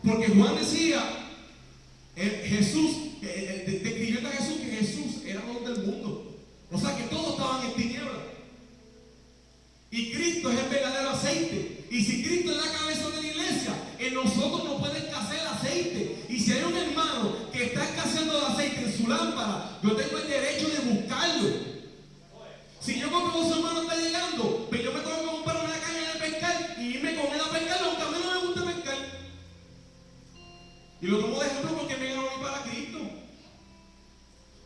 Porque Juan decía, Jesús, describiendo a Jesús, que Jesús era luz del mundo. O sea que todos estaban en tinieblas. Y Cristo es el verdadero aceite. Y si Cristo es la cabeza de la iglesia, en nosotros no puede escasear el aceite. Y si hay un hermano que está escaseando el aceite en su lámpara, yo tengo el derecho de buscarlo. Si yo creo que un hermano está llegando, pues yo me tengo que comprar una caña de pescar y irme con él a pescar, aunque a mí no me gusta pescar. Y lo tomo de ejemplo porque me ganó para Cristo.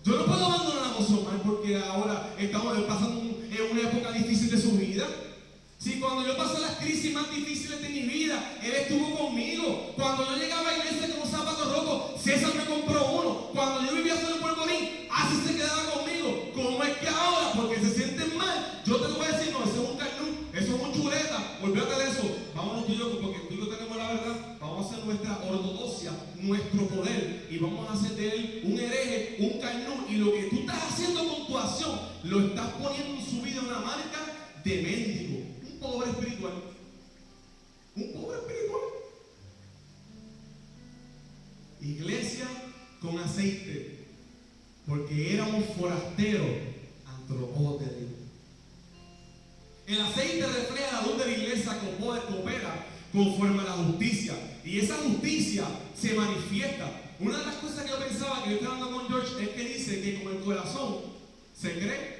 Yo no puedo abandonar a José Omar porque ahora estamos pasando en una época difícil de su vida. Si cuando yo pasé las crisis más difíciles de mi vida, Él estuvo conmigo. Cuando yo llegaba a la iglesia con un zapato roto, César me compró uno. Cuando yo vivía solo en Puerto Rico, así se quedaba conmigo. ¿Cómo es que ahora, porque se sienten mal, yo te lo voy a decir, no, eso es un carnú, eso es un chuleta, olvídate de eso. Vámonos tú y yo, porque tú y yo tenemos la verdad. Vamos a hacer nuestra ortodoxia, nuestro poder, y vamos a hacer de él un hereje, un carnú. Y lo que tú estás haciendo con tu acción, lo estás poniendo en su vida una marca de mendigo. Un pobre espiritual. Un pobre espiritual. Iglesia con aceite, porque éramos forasteros ante los ojos de Dios. El aceite refleja la luz de la iglesia que coopera conforme a la justicia. Y esa justicia se manifiesta. Una de las cosas que yo pensaba, que yo estaba hablando con George, es que dice que con el corazón se cree.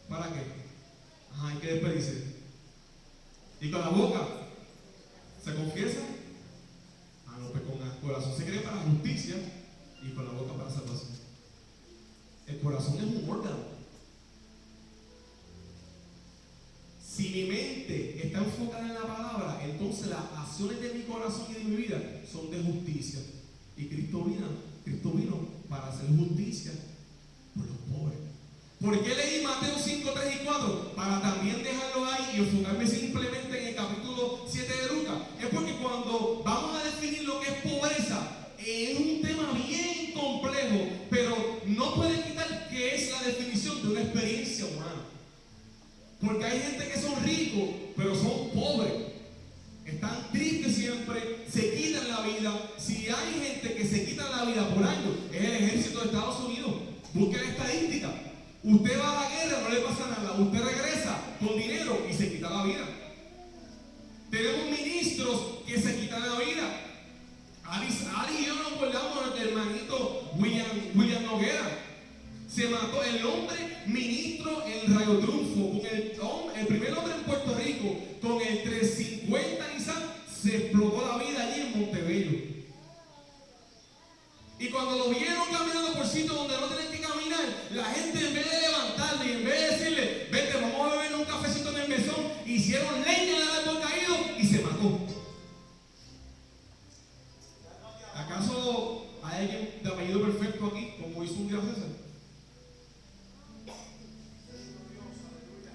¿Para qué? Ajá, ¿y qué después dice? Y con la boca se confiesa. Ah, no, pues con el corazón se cree para justicia y con la boca para salvación. El corazón es un órgano. Si mi mente está enfocada en la palabra, entonces las acciones de mi corazón y de mi vida son de justicia. Y Cristo vino para hacer justicia por los pobres. ¿Por qué leí Mateo 5, 3 y 4? Para también dejarlo ahí y enfocarme simplemente en el capítulo 7 de Lucas. Es porque cuando vamos a definir lo que es pobreza, es un tema bien complejo, pero no puede quitar que es la definición de una experiencia humana. Porque hay gente que son ricos, pero son pobres. Están tristes siempre, se quitan la vida. Si hay gente que se quita la vida por año, es el ejército de Estados Unidos. Busquen la estadística. Usted va a la guerra, no le pasa nada. Usted regresa con dinero y se quita la vida. Tenemos ministros que se quitan la vida. Ali y yo nos acordamos del hermanito William Noguera. Se mató el hombre ministro en Radio Triunfo, con el primer hombre en Puerto Rico, con el 350 Nissan, se explotó la vida allí en Montebello. Y cuando lo vieron caminando por sitios donde no tienen que caminar, la gente en vez de levantarle y en vez de decirle, vete, vamos a beber un cafecito en el mesón, hicieron leña del árbol caído y se mató. ¿Acaso hay alguien de apellido perfecto aquí, como hizo un día César?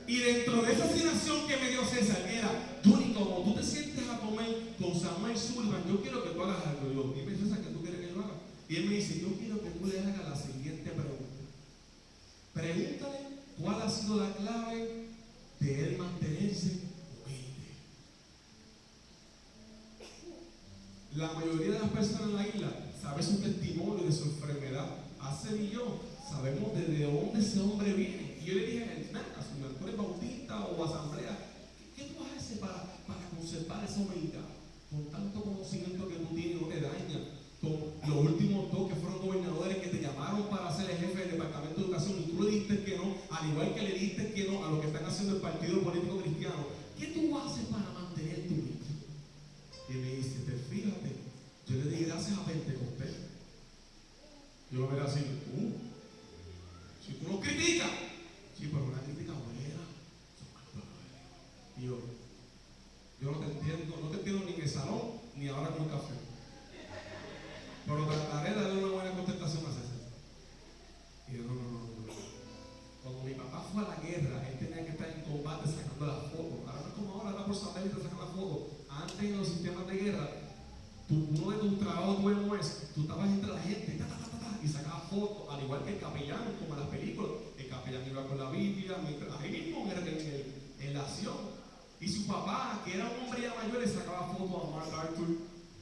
Y dentro de esa asignación que me dio César era, Johnny, como tú te sientes a comer con Samuel Sullivan, yo quiero que tú hagas algo. Yo, dime César, ¿qué tú quieres que yo haga? Y él me dice, yo quiero que tú le hagas la siguiente pregunta. Pregúntale cuál ha sido la clave de él mantenerse humilde. La mayoría de las personas en la isla saben su testimonio de su enfermedad. Hace y yo sabemos desde dónde ese hombre viene. Y yo le dije a él, nada, si tú eres bautista o asamblea, ¿qué tú haces para conservar esa humildad? Con tanto conocimiento que tú tienes, no te daña. Con los últimos dos que fueron gobernadores que te llamaron para ser el jefe del departamento de educación y tú le diste que no, al igual que le diste que no a lo que están haciendo el partido político cristiano. ¿Qué tú haces para mantenerte humilde? Y me dice, fíjate, yo le di gracias a Pentecostés. Yo lo veré así, si tú no criticas, sí, pero una crítica buena. Y yo no te entiendo ni en el salón, ni ahora con el café. Pero trataré de darle una buena contestación a César. Y yo, no. Cuando mi papá fue a la guerra, él tenía que estar en combate sacando las fotos. Ahora no es como ahora, por satélite sacan las fotos. Antes en los sistemas de guerra, uno de tus trabajos buenos es, tú estabas entre la gente, y sacabas fotos, al igual que el capellán, como en las películas. El capellán iba con la Biblia, ahí mismo en la acción. Y su papá, que era un hombre ya mayor, le sacaba fotos a Mark Arthur,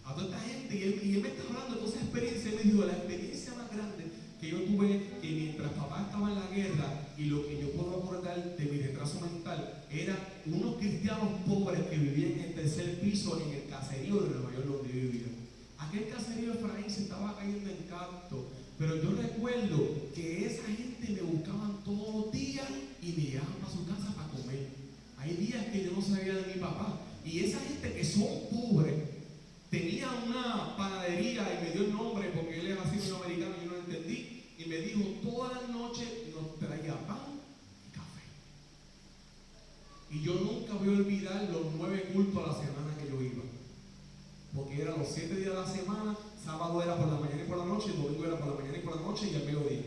a toda esta gente, y él me está hablando de toda esa experiencia. Él me dijo, la experiencia más grande que yo tuve, que mientras papá estaba en la guerra, y lo que yo puedo acordar de mi retraso mental, era unos cristianos pobres que vivían en el tercer piso en el caserío de Nueva York donde yo vivía. Aquel caserío de Efraín se estaba cayendo en canto, pero yo recuerdo que esa gente me buscaban todos los días y me llevaban a su casa para comer. Hay días que yo no sabía de mi papá, y esa gente que son pobres tenía una panadería, y me dio el nombre porque él es así medio americano y yo no lo entendí, y me dijo todas las noches nos traía pan y café. Y yo nunca voy a olvidar los 9 cultos a la semana que yo iba, porque eran los 7 días de la semana. Sábado era por la mañana y por la noche, el domingo era por la mañana y por la noche, y el mediodía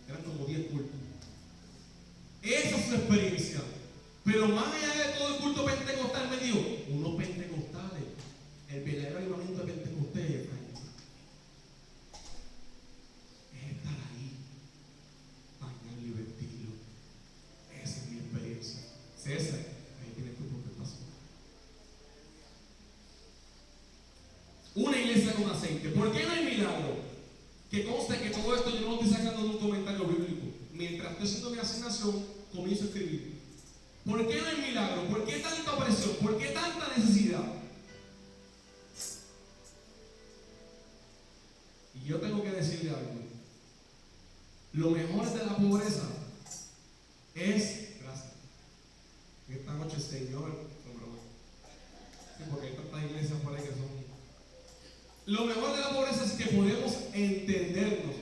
eran como 10 cultos. Esa es su experiencia. Pero más allá de todo el culto pentecostal, me dijo, unos pentecostales, el verdadero avivamiento de Pentecostés es estar ahí, bañarlo y vestirlo. Esa es mi experiencia. César, ahí tienes tu propio paso. Una iglesia con aceite. ¿Por qué no hay milagro? Que conste que todo esto yo no lo estoy sacando de un comentario bíblico. Mientras estoy haciendo mi asignación, comienzo a escribir. ¿Por qué no hay milagro? ¿Por qué tanta opresión? ¿Por qué tanta necesidad? Y yo tengo que decirle algo. Lo mejor de la pobreza es, gracias, esta noche, Señor, sí, porque hay tantas iglesias por ahí que son. Lo mejor de la pobreza es que podemos entendernos.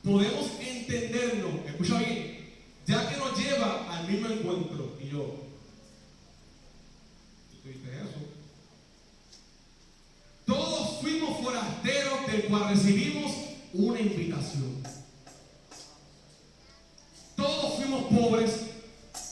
Podemos entendernos, escucha bien, ya que nos lleva al mismo encuentro. Y yo, ¿tú viste eso? Todos fuimos forasteros del cual recibimos una invitación. Todos fuimos pobres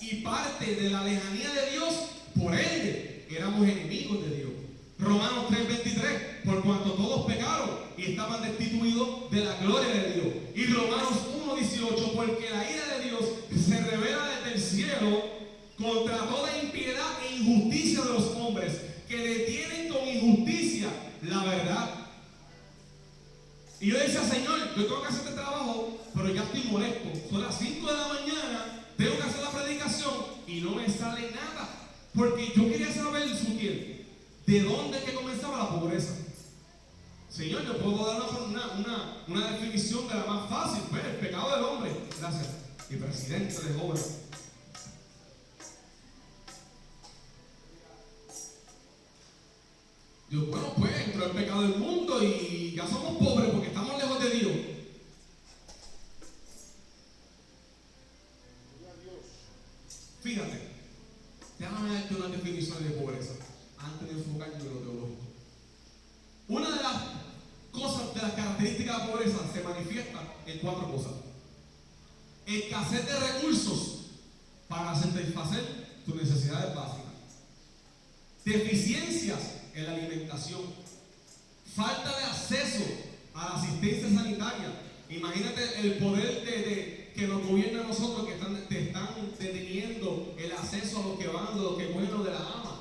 y parte de la lejanía de Dios, por ende, éramos enemigos de Dios. Romanos 3:23, por cuanto todos pecaron y estaban destituidos de la gloria de Dios. Y Romanos 1:18, porque la ira de Dios se revela desde el cielo contra toda impiedad e injusticia de los hombres, que detienen con injusticia la verdad. Y yo decía, Señor, yo tengo que hacer este trabajo, pero ya estoy molesto. Son las 5 de la mañana, tengo que hacer la predicación y no me sale nada. Porque yo quería saber, Sutiel, ¿de dónde es que comenzaba la pobreza? Señor, yo puedo dar una definición de la más fácil, pues, el pecado del hombre. Gracias. Y presidente de jóvenes. Dios, bueno, pues entró el pecado del mundo y ya somos pobres porque estamos lejos de Dios. Fíjate, déjame darte una definición de pobreza antes de enfocarme en lo teológico. Una de las cosas, de las características de la pobreza se manifiesta en 4 cosas: escasez de recursos para satisfacer tus necesidades básicas, deficiencias en la alimentación, falta de acceso a la asistencia sanitaria. Imagínate el poder que nos gobierna a nosotros, que te están deteniendo el acceso a los que van, de los que cogen lo de la ama.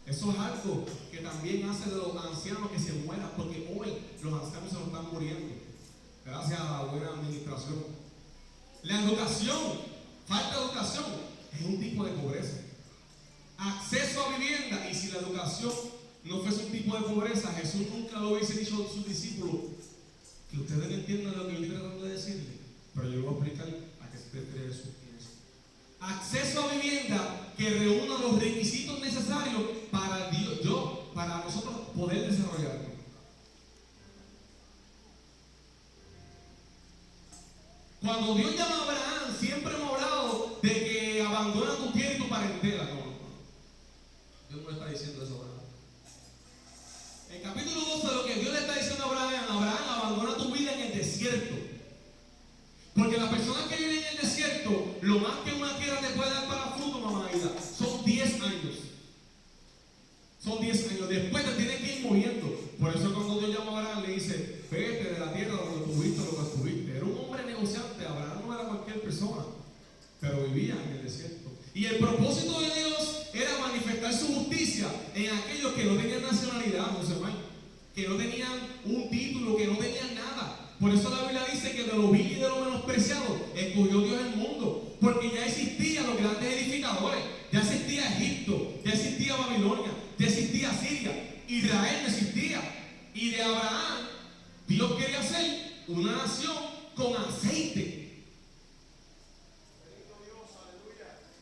Eso es algo que también hace de los ancianos que se mueran, porque hoy los ancianos se nos están muriendo gracias a la buena administración. La educación, falta de educación, es un tipo de pobreza. Acceso a vivienda, y si la educación no fuese un tipo de pobreza, Jesús nunca lo hubiese dicho a sus discípulos. Que ustedes no entiendan lo que yo estoy tratando de decirle, pero yo les voy a explicar a qué se refiere Jesús. Acceso a vivienda que reúna los requisitos necesarios para para nosotros poder desarrollarlo. Cuando Dios llama a Abraham, siempre hemos hablado de que abandona tu tierra y tu parentela. No. Dios no le está diciendo eso a Abraham. En capítulo 12, lo que Dios le está diciendo a Abraham, abandona tu vida en el desierto. Porque las personas que viven en el desierto, lo más que una tierra te puede dar para fruto, mamá Aida, son 10 años. Son 10 años. Después te tienes que ir muriendo. Por eso cuando Dios llama a Abraham, le dice, vete de la tierra donde tuviste lo que estuviste. Era un hombre negociante. Abraham no era cualquier persona, pero vivía en el desierto. Y el propósito de Dios era manifestar su justicia en aquellos que no tenían nacionalidad, José Manuel. que no tenían un título, que no tenían nada. Por eso la Biblia dice que de lo vil y de lo menospreciado escogió Dios el mundo, porque ya existían los grandes edificadores, ya existía Egipto, ya existía Babilonia, ya existía Siria, Israel no existía. Y de Abraham, Dios quería hacer una nación con aceite.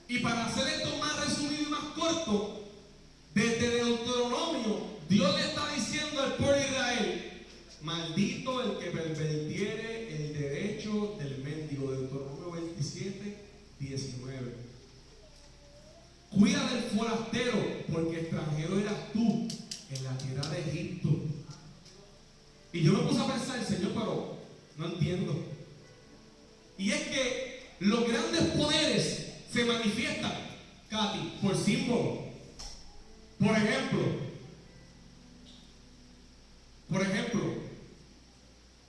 Y para hacer esto más resumido y más corto, desde Deuteronomio, Dios le está diciendo al pueblo de Israel: maldito el que pervirtiere el derecho del mendigo. Deuteronomio 27, 19. Cuida del forastero, porque extranjero eras tú en la tierra de Egipto. Y yo me puse a pensar, Señor, pero no entiendo. Y es que los grandes poderes se manifiestan, Katy, por símbolo. Por ejemplo,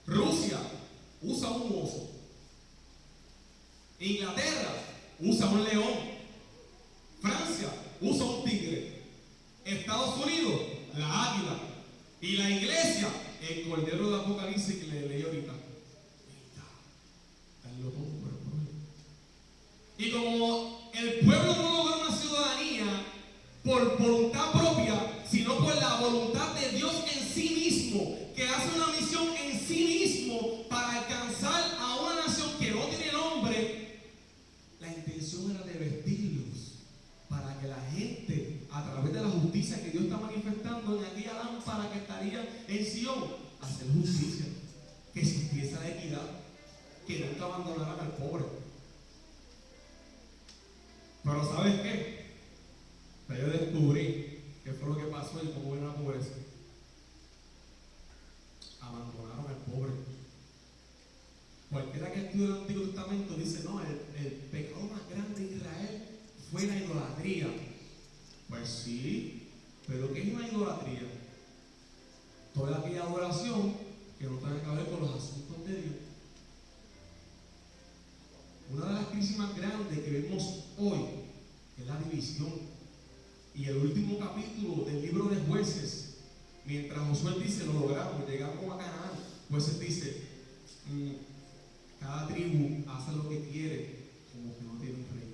Rusia usa un oso. Inglaterra usa un león. Francia usa un tigre. Estados Unidos, la águila. Y la iglesia, el cordero de Apocalipsis que le leí ahorita. Están locos, y como el pueblo no logró una ciudadanía por voluntad propia, sino por la voluntad de Dios en sí mismo, que hace una misión en sí mismo para alcanzar a una nación que no tiene nombre, la intención era de vestirlos para que la gente, a través de la justicia que Dios está manifestando en aquella lámpara que estaría en Sion, hacer justicia, que existiese la equidad, que nunca abandonaran al pobre. Pero ¿sabes qué? Yo descubrí qué fue lo que pasó y cómo vino la pobreza. Abandonaron al pobre. Cualquiera que estudia el Antiguo Testamento dice: no, el pecado más grande de Israel fue la idolatría. Pues sí, pero ¿qué es una idolatría? Toda aquella adoración que no tiene que ver con los asuntos de Dios. Una de las crisis más grandes que vemos hoy es la división. Y el último capítulo del libro de Jueces, mientras Josué dice: lo logramos, llegamos a Canaán, Jueces dice: cada tribu hace lo que quiere, como que no tiene un rey.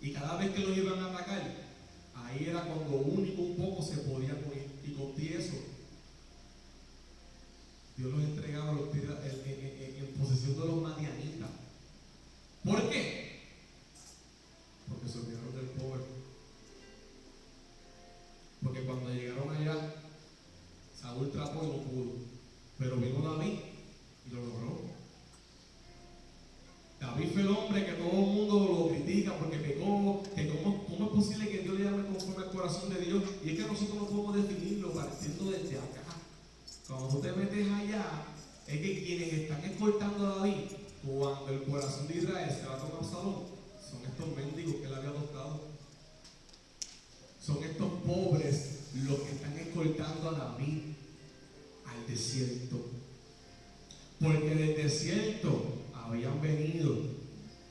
Y cada vez que los iban a atacar, ahí era cuando único un poco se podía morir. Y con eso, Dios los entregaba en posesión de los madianitas. ¿Por qué? Porque se olvidaron del pobre. Porque cuando llegaron allá, Saúl trató y no pudo. Pero vino David y lo logró. David fue el hombre que todo el mundo lo critica porque pecó, que cómo es posible que Dios le llame conforme al corazón de Dios. Y es que nosotros no podemos definirlo partiendo desde acá. Cuando tú te metes allá, es que quienes están escoltando a David, cuando el corazón de Israel se va a tomar Absalón, son estos mendigos que él había adoptado. Son estos pobres los que están escoltando a David al desierto. Porque del desierto habían venido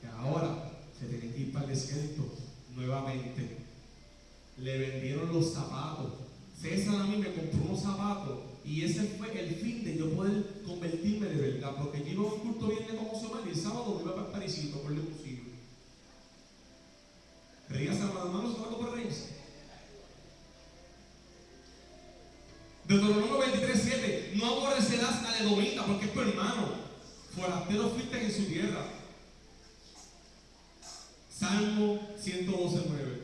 y ahora se tienen que ir para el desierto nuevamente. Le vendieron los zapatos. César a mí me compró unos zapatos y ese fue el fin de yo poder convertirme de verdad, porque yo iba a un culto viernes como semana y el sábado me iba para el Parisito por el posible. ¿Reías a los hermanos algo por reírse? Deuteronomio 23:7: no aborrecerás al edomita porque es tu hermano, forastero fuiste en su tierra. Salmo 112:9: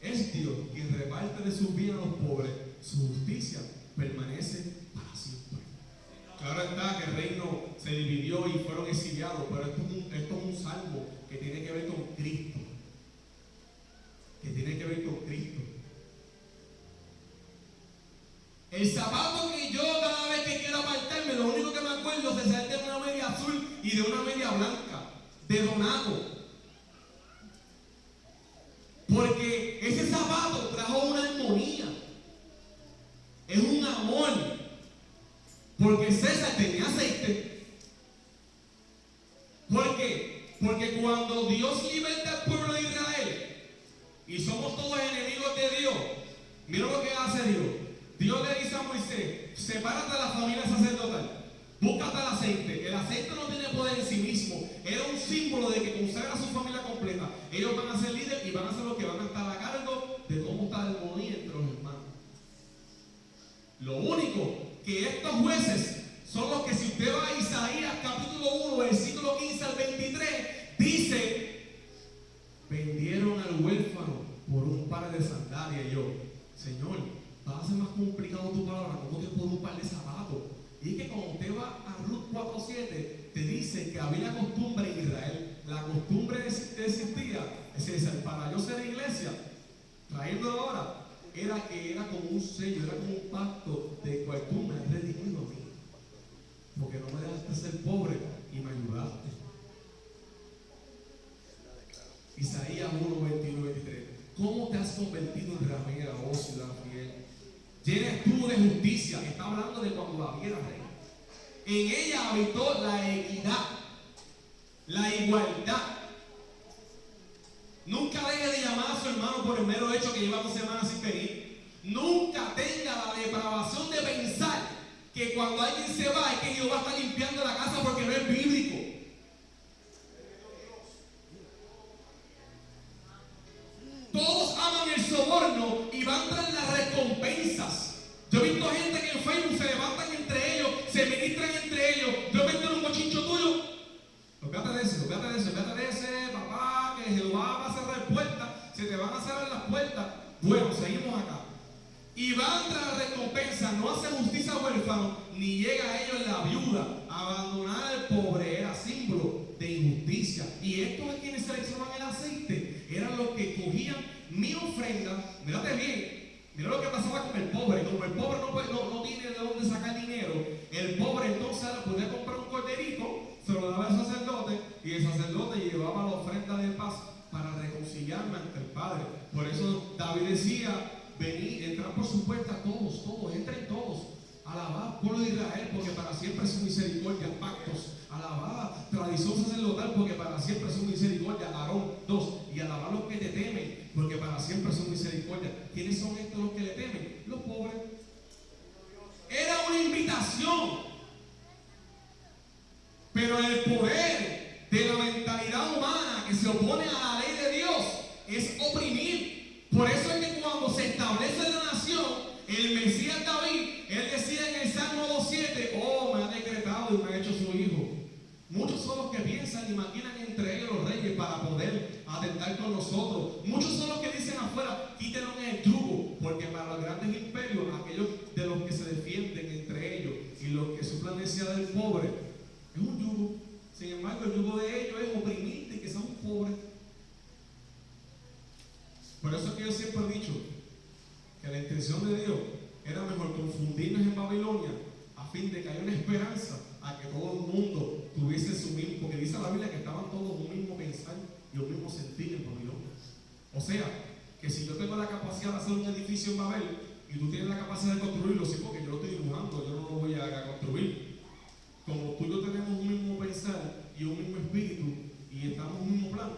es Dios quien reparte de sus bienes a los pobres, su justicia permanece para siempre. Claro está que el reino se dividió y fueron exiliados, pero esto es un salmo que tiene que ver con Cristo. El zapato que yo cada vez que quiero apartarme, lo único que me acuerdo es de salir de una media azul y de una media blanca, de Donato. Porque ese zapato trajo una armonía, es un amor. Porque César tenía aceite. ¿Por qué? Porque cuando Dios liberta al pueblo de Israel y somos todos enemigos de Dios, mira lo que hace Dios. Dios le dice a Moisés, sepárate de la familia sacerdotal, búscate el aceite. El aceite no tiene poder en sí mismo, era un símbolo de que consagra a su familia completa. Ellos van a ser líderes y van a ser los que van a estar a cargo de cómo está la armonía entre los hermanos. Lo único que estos jueces son los que, si usted va a Isaías capítulo 1, versículo 15 al 23, dice: vendieron al huérfano por un par de sandalias. Y yo, Señor, va a ser más complicado tu palabra, como que por un par de zapatos. Y es que cuando usted va a Ruth 4:7, te dice que había la costumbre en Israel. La costumbre existía, es decir, para yo ser iglesia, trayéndolo ahora, era que era como un sello, era como un pacto de cual tú me has redimido a mí, porque no me dejaste ser pobre y me ayudaste. Isaías 1, 21, 23. ¿Cómo te has convertido en ramera, oh ciudad fiel? Llena estuvo de justicia. Está hablando de cuando David era rey. En ella habitó la equidad, la igualdad. Nunca deje de llamar a su hermano por el mero hecho que lleva 2 semanas sin venir. Nunca tenga la depravación de pensar que cuando alguien se va es que Dios va a estar limpiando la casa, porque no es bíblico. Todos aman el soborno y van tras las recompensas. Yo he visto gente que en Facebook se levantan entre ellos, se ministran entre ellos. Yo vendo un bochincho tuyo. Olvídate de ese, papá, que Jehová va a cerrar puertas, se te van a cerrar las puertas. Bueno, seguimos acá. Y van tras la recompensa, no hace justicia al huérfano, ni llega a ellos la viuda. Abandonar al pobre era símbolo de injusticia. Y estos a quienes seleccionaban el aceite eran los que cogían mi ofrenda. Mírate bien, mira lo que pasaba con el pobre. Como el pobre no tiene de dónde sacar dinero, el pobre entonces podía comprar un corderito, se lo daba al sacerdote, y el sacerdote llevaba la ofrenda de paz para reconciliarme ante el Padre. Por eso David decía: venid, entrad por su puerta todos, entren todos. Alabad, pueblo de Israel, porque para siempre es su misericordia. Pactos, alabad, tradición sacerdotal, porque para siempre es su misericordia. Aarón 2, y alabad los que te temen, porque para siempre es su misericordia. ¿Quiénes son estos los que le temen? Los pobres. Era una invitación. Pero el poder de la mentalidad humana que se opone a la ley de Dios es oprimir. Por eso es que cuando se establece la nación, el Mesías David, él decía en el Salmo 2:7: oh, me ha decretado y me ha hecho su hijo. Muchos son los que piensan y maquinan entre ellos los reyes para poder atentar con nosotros. Muchos son los que dicen afuera: quítenos el yugo, porque para los grandes imperios, aquellos de los que se defienden entre ellos y los que suplan necesidad del pobre, es un yugo. Sin embargo, el yugo de ellos es oprimirte y que sean pobres. Por eso es que yo siempre he dicho que la intención de Dios era mejor confundirnos en Babilonia, a fin de que haya una esperanza a que todo el mundo tuviese su mismo, porque dice la Biblia que estaban todos un mismo pensar y un mismo sentir en Babilonia. O sea, que si yo tengo la capacidad de hacer un edificio en Babel y tú tienes la capacidad de construirlo, sí, porque yo lo estoy dibujando, yo no lo voy a construir. Como tú y yo tenemos un mismo pensar y un mismo espíritu y estamos en un mismo plan,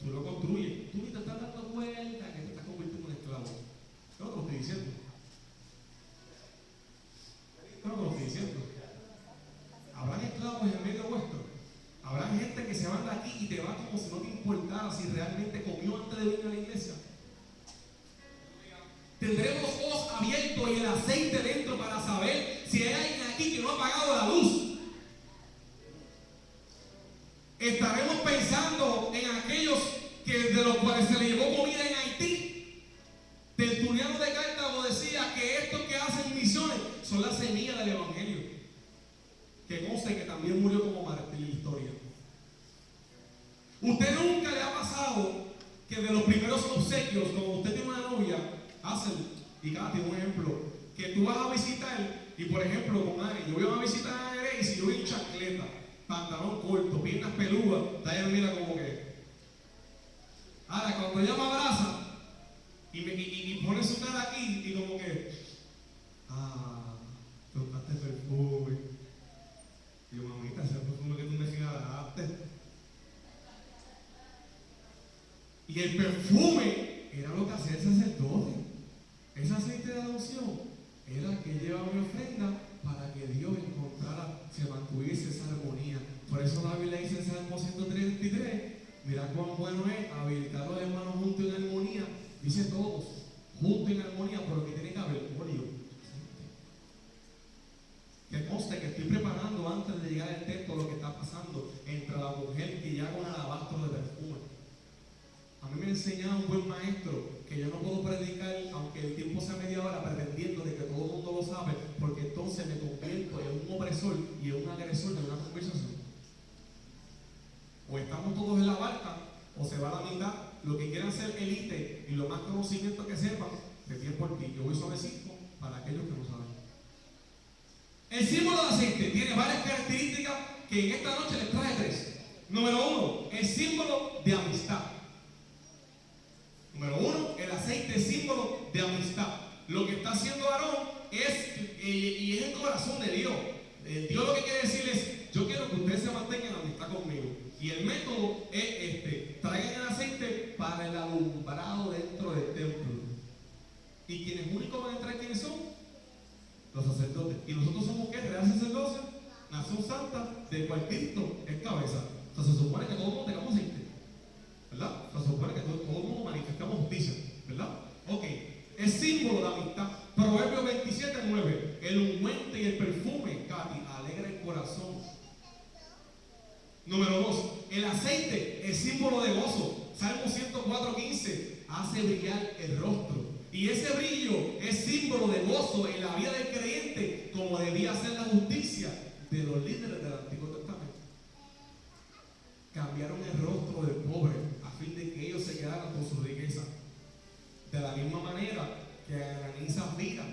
tú lo construyes. Tú ni te estás dando cuenta que te estás convirtiendo en un esclavo. ¿Qué lo estoy diciendo? ¿Qué lo estoy diciendo? Habrán esclavos en medio vuestro. Habrá gente que se va de aquí y te va como si no te importara si realmente comió antes de venir a la iglesia. Tendremos los ojos abiertos y el aceite dentro para saber si hay alguien aquí que no ha apagado la luz. Estaremos pensando en aquellos de los cuales se le llevó comida en Haití. Tertuliano de Cartago decía que estos que hacen misiones son la semilla del evangelio, que conste que también murió como mártir en la historia. ¿Usted nunca le ha pasado que de los primeros obsequios, cuando usted tiene una novia, hacen, y Katy, un ejemplo, que tú vas a visitar, y por ejemplo con Ari, yo voy a visitar a Ari y si yo voy en chancleta, pantalón corto, piernas peludas, ella me mira como que. Ahora, cuando ella me abraza y pone su cara aquí, y como que, tocaste perfume. Y yo, mamita, ese perfume que tú me regalaste. Y el perfume era lo que hacía el sacerdote. Ese aceite de la unción era llevaba mi ofrenda para que Dios encontrara, se mantuviese esa armonía. Por eso la Biblia dice en Salmo 133, mira cuán bueno es habilitar a los hermanos juntos en armonía. Dice todos, juntos en armonía, pero que tiene que haber óleo. Que conste que estoy preparando antes de llegar al texto lo que está pasando entre la mujer que ya con alabastro de perfume. A mí me enseñaba un buen maestro que yo no puedo predicar, aunque el tiempo sea media hora, pretendiendo de que todo el mundo lo sabe, porque entonces me convierto en un opresor y en un agresor de una conversación. O estamos todos en la barca, o se va a la mitad. Lo que quieran ser élite y lo más conocimiento que sepan, se tiene por ti. Yo voy suavecito para aquellos que no saben. El símbolo de aceite tiene varias características que en esta noche les traje 3. Número 1, el símbolo de amistad. Número 1, el aceite es símbolo de amistad. Lo que está haciendo Aarón y es el corazón de Dios. Dios lo que quiere decir es, yo quiero que ustedes se mantengan en amistad conmigo. Y el método es traigan el aceite para el alumbrado dentro del templo. Y quienes únicos van a entrar, ¿quiénes son? Los sacerdotes. ¿Y nosotros somos qué? Real sacerdocio, nación santa, de cual Cristo es cabeza. O sea, se supone que todo el mundo tengamos aceite, ¿verdad? O sea, se supone que todo el mundo manifestamos justicia, ¿verdad? Ok, es símbolo de amistad. Proverbios 27:9. El ungüento y el perfume, Katy, alegra el corazón. Número 2, el aceite es símbolo de gozo. Salmo 104:15 hace brillar el rostro. Y ese brillo es símbolo de gozo en la vida del creyente, como debía ser la justicia de los líderes del Antiguo Testamento. Cambiaron el rostro del pobre a fin de que ellos se quedaran con su riqueza. De la misma manera que Ananí y Zafira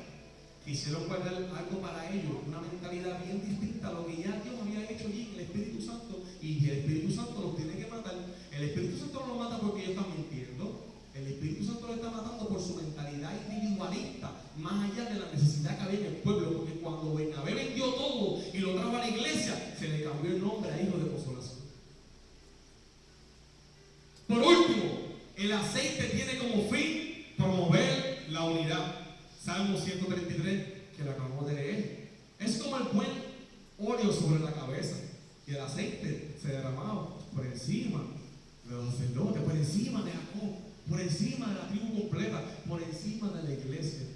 quisieron guardar algo para ellos, una mentalidad bien distinta a lo que ya Dios había hecho allí en el Espíritu Santo, y el Espíritu Santo los tiene que matar. El Espíritu Santo no los mata porque ellos están mintiendo. El Espíritu Santo lo está matando por su mentalidad individualista, más allá de la necesidad que había en el pueblo, porque cuando Bernabé vendió todo y lo trajo a la iglesia, se le cambió el nombre a Hijo de Consolación. Por último, el aceite tiene como fin promover la unidad. Salmo 133, que lo acabamos de leer. Es como el buen óleo sobre la cabeza, y el aceite se derramaba por encima de los sacerdotes, por encima de Jacob, por encima de la tribu completa, por encima de la iglesia.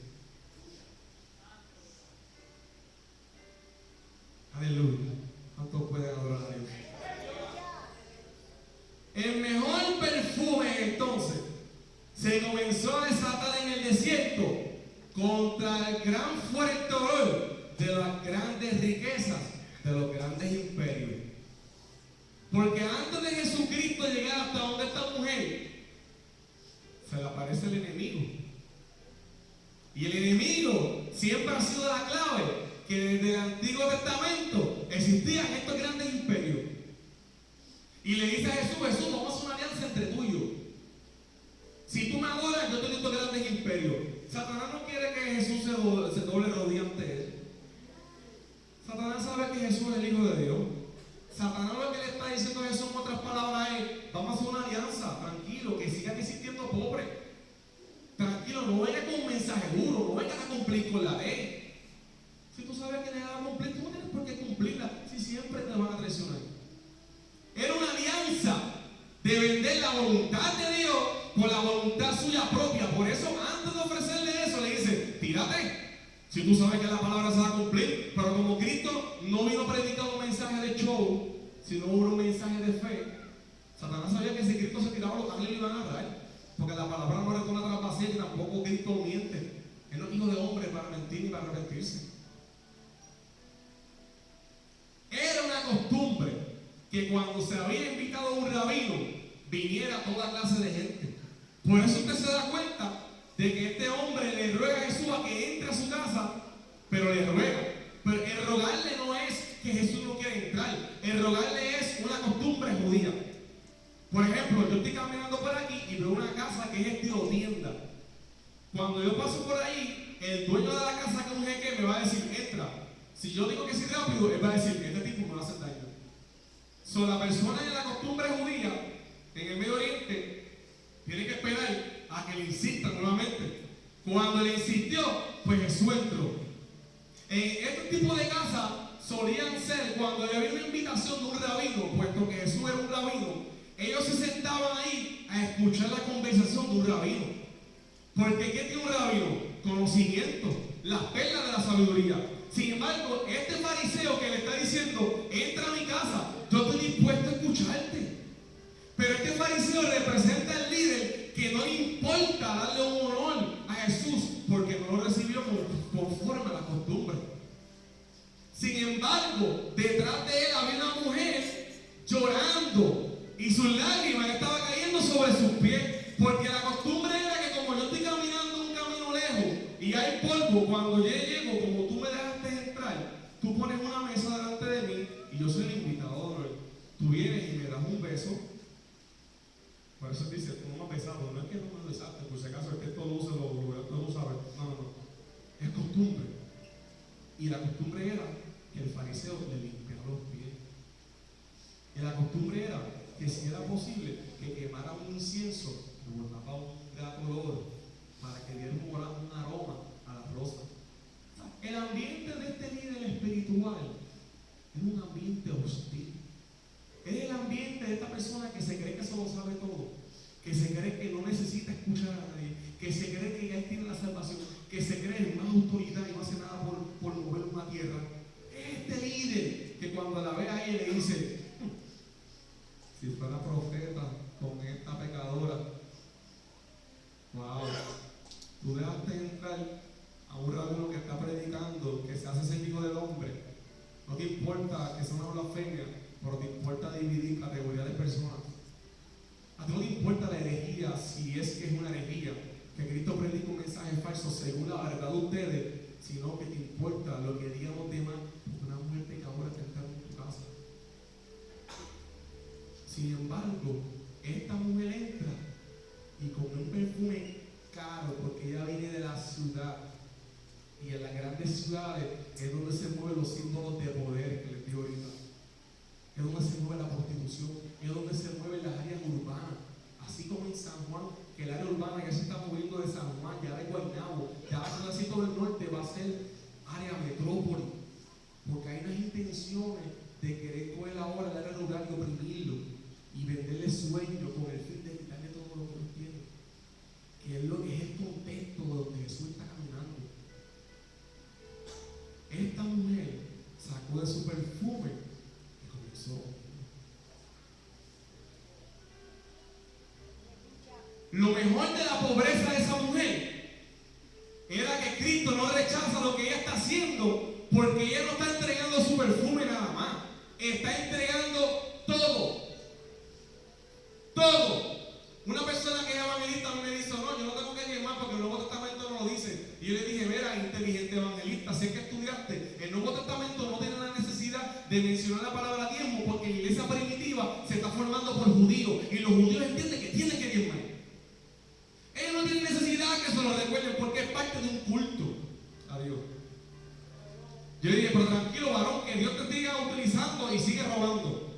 Aleluya. ¿Cuántos pueden adorar a Dios? El mejor perfume entonces se comenzó a desatar en el desierto contra el gran fuerte olor de las grandes riquezas, de los grandes imperios. Porque antes de Jesucristo llegar hasta donde esta mujer, se le aparece el enemigo. Y el enemigo siempre ha sido la clave, que desde el Antiguo Testamento existían estos grandes imperios. Y le dice a Jesús, Jesús, vamos a hacer una alianza entre tú y yo. Si tú me adoras, yo te doy estos grandes imperios. Satanás no quiere que Jesús se doble rodilla ante él. Satanás sabe que Jesús es el Hijo de Dios. Satanás lo que le está diciendo a Jesús en otras palabras es, vamos a hacer una alianza, tranquilo, que sigan existiendo pobres. Tranquilo, no vengas con un mensaje duro, no vengas a cumplir con la ley. Si tú sabes que le vas a cumplir, tú no tienes por qué cumplirla, si siempre te van a traicionar. Era una alianza de vender la voluntad de Dios por la voluntad suya propia. Por eso, antes de ofrecerle eso, le dice, tírate. Si tú sabes que la palabra se va a cumplir, pero como Cristo no vino predicando un mensaje de show, sino un mensaje de fe, Satanás sabía que si Cristo se tiraba, los ángeles le iban a agarrar, porque la palabra no era con una trampa vacía, y tampoco Cristo miente. Él no es hijo de hombre para mentir ni para arrepentirse. Era una costumbre que cuando se había invitado a un rabino, viniera toda clase de gente. Por eso usted se da cuenta de que este hombre le ruega a Jesús a que entre a su casa, pero le ruega. Pero el rogarle no es que Jesús no quiere entrar, el rogarle es una costumbre judía. Por ejemplo, yo estoy caminando por aquí y veo una casa que es estilo tienda. Cuando yo paso por ahí, el dueño de la casa, que es un jeque, me va a decir, entra. Si yo digo que sí rápido, él va a decir, este tipo me va a hacer daño. La persona en la costumbre judía, en el Medio Oriente, tiene que esperar a que le insistan nuevamente. Cuando le insistió, pues Jesús entró. Este tipo de casas solían ser, cuando había una invitación de un rabino, puesto que Jesús era un rabino, ellos se sentaban ahí a escuchar la conversación de un rabino. Porque ¿qué tiene un rabino? Conocimiento, las perlas de la sabiduría. Sin embargo, este fariseo que le está diciendo, entra a mi casa, yo estoy dispuesto a escucharte. Pero este fariseo representa al líder que no le importa darle un honor a Jesús porque no lo recibió conforme a la costumbre. Sin embargo, detrás de él había una mujer llorando y sus lágrimas estaban cayendo sobre sus pies, porque la costumbre era que como yo estoy caminando un camino lejos y hay polvo, cuando yo llego, como tú me dejaste entrar, tú pones una mesa delante de mí y yo soy el invitado de honor. Tú vienes y me das un beso. Por eso dice, tú no me has besado, no es que no me besaste, por si acaso es que todo usa todo sabe. No. Es costumbre. Y la costumbre era que el fariseo le limpiara los pies. Y la costumbre era que si era posible que quemara un incienso, que guardaba un grato olor, para que diera un aroma a la rosa. El ambiente de este líder espiritual es un ambiente hostil. Es el ambiente de esta persona que se cree que se lo sabe todo, que se cree que no necesita escuchar a nadie, que se cree que ya él tiene la salvación, que se cree en más autoridad y no hace nada por mover una tierra. Este líder que cuando la ve a ella le dice, si fuera profeta con esta pecadora, wow, tú dejaste entrar a un rabino que está predicando, que se hace ser hijo del hombre. No te importa que sea una blasfemia, pero te importa dividir categorías de personas. A ti no te importa la herejía, si es que es una herejía, que Cristo predica un mensaje falso según la verdad de ustedes, sino que te importa lo que digan los demás, porque una mujer pecadora está entrando en tu casa. Sin embargo, esta mujer entra y con un perfume caro, porque ella viene de la ciudad, y en las grandes ciudades es donde se mueven los símbolos de poder que les digo ahorita. Es donde se mueve la prostitución, es donde se mueven las áreas urbanas. Así como en San Juan, que el área urbana ya se está moviendo de San Juan, ya de Guaynabo, ya el pedacito del norte va a ser área metrópoli. Porque hay unas intenciones de querer coger ahora el área rural y oprimirlo y venderle sueños con el fin de quitarle todo lo que ellos tienen. Que es lo que es el contexto donde Jesús está caminando. Esta mujer sacó de su perfume. Lo mejor de la pobreza de esa mujer era que Cristo no rechaza lo que ella está haciendo, porque ella no está entregando su perfume nada más, está entregando todo. Una persona que es evangelista a mí me dice, no, yo no tengo que ir más porque el Nuevo Testamento no lo dice. Y yo le dije, mira, inteligente evangelista, sé que estudiaste, el Nuevo Testamento no tiene la necesidad de mencionar la palabra diezmo, porque la iglesia primitiva se está formando por judíos, y los judíos entienden que tienen que diezmar. Ellos no tienen necesidad que se lo recuerden, porque es parte de un culto a Dios. Yo le dije, pero tranquilo, varón, que Dios te siga utilizando y sigue robando.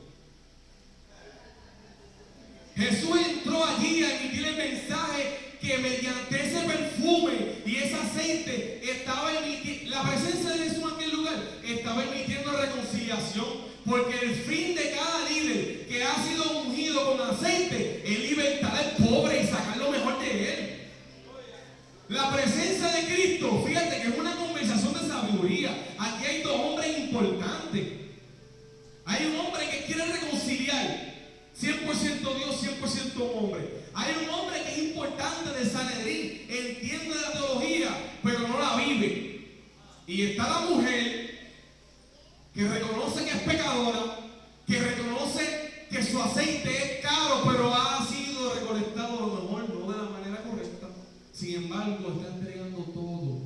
Jesús entró allí a emitir el mensaje que mediante ese perfume y ese aceite estaba emitiendo, la presencia de Jesús en aquel lugar estaba emitiendo reconciliación, porque el fin de cada líder que ha sido ungido con aceite es libertar al pobre y sacar lo mejor de él. La presencia de Cristo, fíjate que es una conversación de sabiduría. Aquí hay dos hombres importantes. Hay un hombre que quiere reconciliar, 100% Dios, 100% hombre. Hay un hombre que es importante del Sanedrín, entiende la teología, pero no la vive. Y está la mujer que reconoce que es pecadora, que reconoce que su aceite es caro, pero ha sido recolectado a lo mejor no de la manera correcta. Sin embargo, está entregando todo.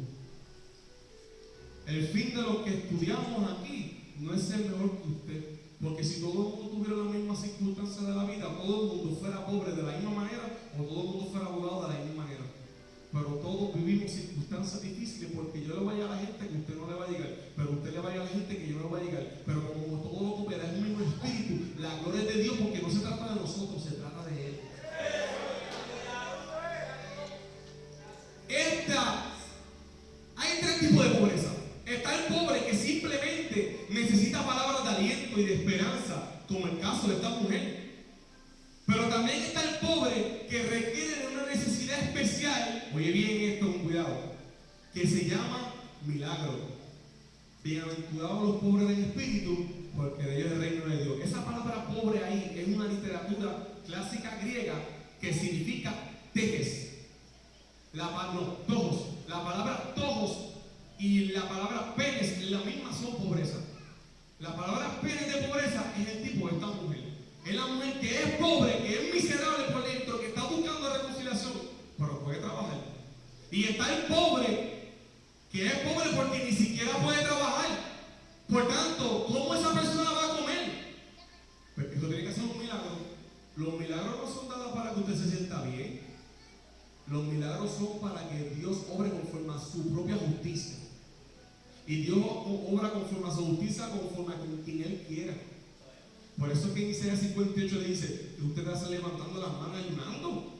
El fin de lo que estudiamos aquí no es ser mejor que usted. Porque si todo el mundo tuviera la misma circunstancia de la vida, todo el mundo fuera pobre de la misma manera, o todo el mundo fuera abogado de la misma manera. Pero todos vivimos circunstancias difíciles, porque yo le voy a la gente que usted no le va a llegar, pero usted le va a la gente que yo no le voy a llegar. Pero como todo lo coopera es un mismo espíritu, la gloria es de Dios, porque no se trata de nosotros, se trata de Él. Hay tres tipos de pobreza. Está el pobre aliento y de esperanza, como el caso de esta mujer. Pero también está el pobre que requiere de una necesidad especial, oye bien esto, con cuidado, que se llama milagro. Bienaventurados los pobres en espíritu, porque de ellos es el reino de Dios. Esa palabra pobre ahí es una literatura clásica griega que significa tejes. Tojos. La palabra tojos y la palabra penes, la misma, son pobreza. La palabra penes de pobreza es el tipo de esta mujer. Es la mujer que es pobre, que es miserable por dentro, que está buscando reconciliación, pero puede trabajar. Y está el pobre, que es pobre porque ni siquiera puede trabajar. Por tanto, ¿cómo esa persona va a comer? Pues eso tiene que ser un milagro. Los milagros no son dados para que usted se sienta bien. Los milagros son para que Dios obre conforme a su propia justicia. Y Dios obra conforme a su justicia, conforme a quien Él quiera. Por eso es que en Isaías 58 le dice que usted está levantando las manos ayunando.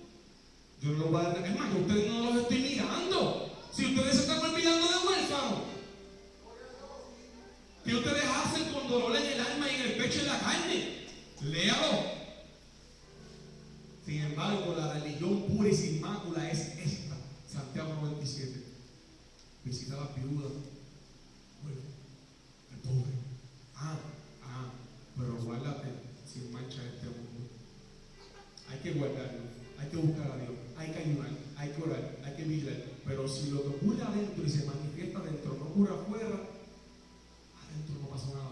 Yo no lo voy a dar. Es más, que ustedes no los estoy mirando. Si ustedes se están olvidando de huérfanos, que ustedes hacen con dolor en el alma y en el pecho y en la carne, léalo. Sin embargo, la religión pura y sin mácula es esta. Santiago 97. Visita a las viudas, bueno, el pobre. Pero guárdate sin mancha este mundo. Hay que guardarlo, hay que buscar a Dios, hay que ayudar, hay que orar, hay que vigilar. Pero si lo que ocurre adentro y se manifiesta adentro no ocurre afuera, adentro no pasó nada.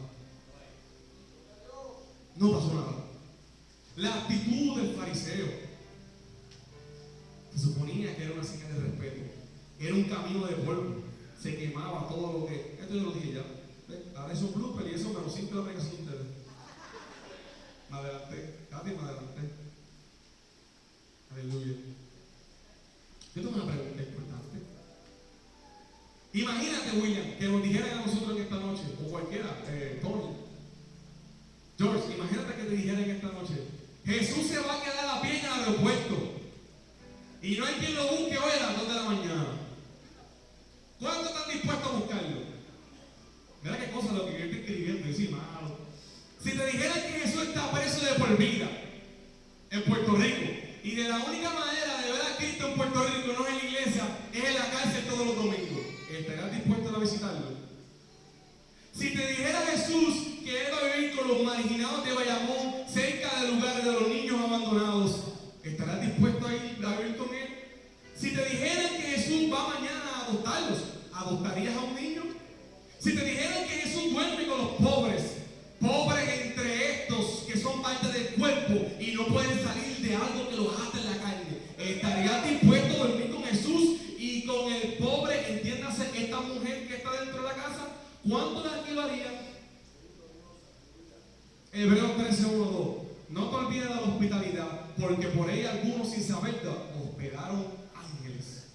No pasó nada. La actitud del fariseo se suponía que era una señal de respeto, era un camino de polvo, se quemaba todo lo que. Esto yo lo dije ya. Ahora esos bloopers y eso me lo siento la aplicación de ustedes. Me adelanté, Katy, me adelanté. Aleluya. Yo tengo una pregunta importante. Imagínate, William, que nos dijeran a nosotros en esta noche, o cualquiera, Tony, George, imagínate que te dijeran en esta noche: Jesús se va a quedar a pie en el aeropuerto y no hay quien lo busque hoy a las 2 de la mañana. ¿Cuántos están dispuestos a buscarlo? Mira qué cosa lo que yo estoy escribiendo, yo soy malo. Si te dijeran que Jesús está preso de por vida en Puerto Rico, y de la única manera de ver a Cristo en Puerto Rico no es en la iglesia, es en la cárcel todos los domingos, ¿estarías dispuesto a visitarlo? Si te dijera Jesús que Él va a vivir con los marginados de Bayamón, cerca del lugar de los niños abandonados, ¿estarás dispuesto a ir a vivir con Él? Si te dijeran que Jesús va mañana a adoptarlos, ¿adoptarías a un niño? Si te dijeran que Jesús duerme con los pobres entre estos que son parte del cuerpo y no pueden salir de algo que los ata en la carne, ¿estarías dispuesto a dormir con Jesús y con el pobre, entiéndase, esta mujer que está dentro de la casa? ¿Cuánto le alquilarían? Hebreos 13:1-2. No te olvides de la hospitalidad, porque por ella algunos sin saberlo hospedaron ángeles.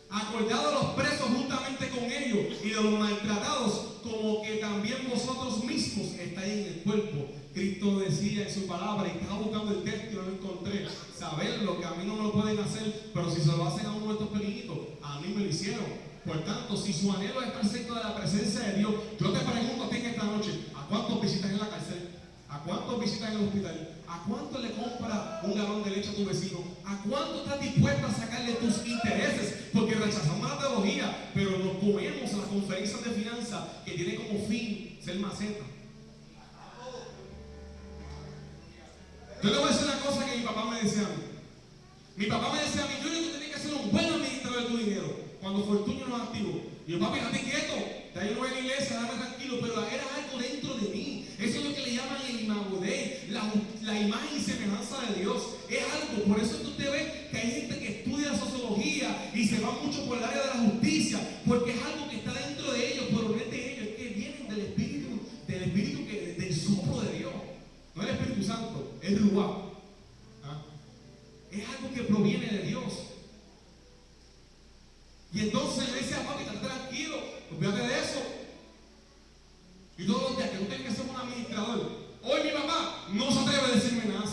Acordado los presos juntamente con ellos y de los maltratados, como que también vosotros mismos estáis en el cuerpo. Cristo decía en su palabra, y estaba buscando el texto y no lo encontré, saber lo que a mí no me lo pueden hacer, pero si se lo hacen a uno de estos pequeñitos, a mí me lo hicieron. Por tanto, si su anhelo es estar cerca de la presencia de Dios, yo te pregunto a ti en esta noche: ¿a cuántos visitas en la cárcel? ¿A cuántos visitas en el hospital? ¿A cuánto le compra un galón de leche a tu vecino? ¿A cuánto estás dispuesto a sacarle tus intereses? Porque rechazamos la teología, pero nos comemos a las conferencias de finanzas que tienen como fin ser maceta. Yo le voy a decir una cosa que mi papá me decía a mí. Mi papá me decía a mí: Junior, tú tienes que ser un buen administrador de tu dinero. Cuando Fortunio nos activó, y yo: papi, déjate quieto, ya yo no voy a la iglesia, déjame tranquilo. Pero era algo dentro de mí. Eso es lo que le llaman el imago Dei, la imagen y semejanza de Dios. Es algo, por eso es que usted ve que hay gente que estudia sociología y se va mucho por el área de la justicia, porque es algo que está dentro de ellos, pero no es de ellos, es que vienen del espíritu del soplo de Dios. No el Espíritu Santo, es Ruach. Es algo que proviene de Dios. Y entonces le decía: papi, estate tranquilo, olvídate de eso. Y todos los días que tú tienes que ser un administrador. Hoy mi mamá no se atreve a decirme nada,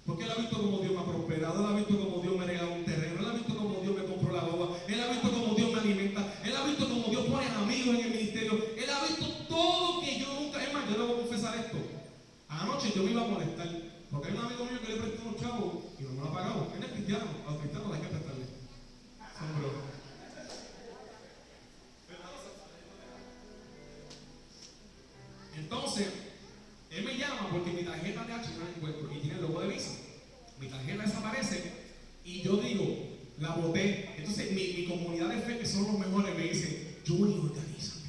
porque él ha visto como Dios me ha prosperado, él ha visto como Dios me ha regalado un terreno, él ha visto como Dios me compró la boba, él ha visto como Dios me alimenta, él ha visto como Dios pone amigos en el ministerio, él ha visto todo que yo nunca. Es más, yo le voy a confesar esto: noche yo me iba a molestar. Porque hay un amigo mío que le prestó unos chavos y no me lo ha pagado. Él es cristiano, a los cristianos hay que prestarle. Son bromas. Entonces, él me llama porque mi tarjeta de H no la encuentro y tiene el logo de Visa. Mi tarjeta desaparece y yo digo, la boté. Entonces, mi comunidad de fe, que son los mejores, me dicen, Junior, organízate.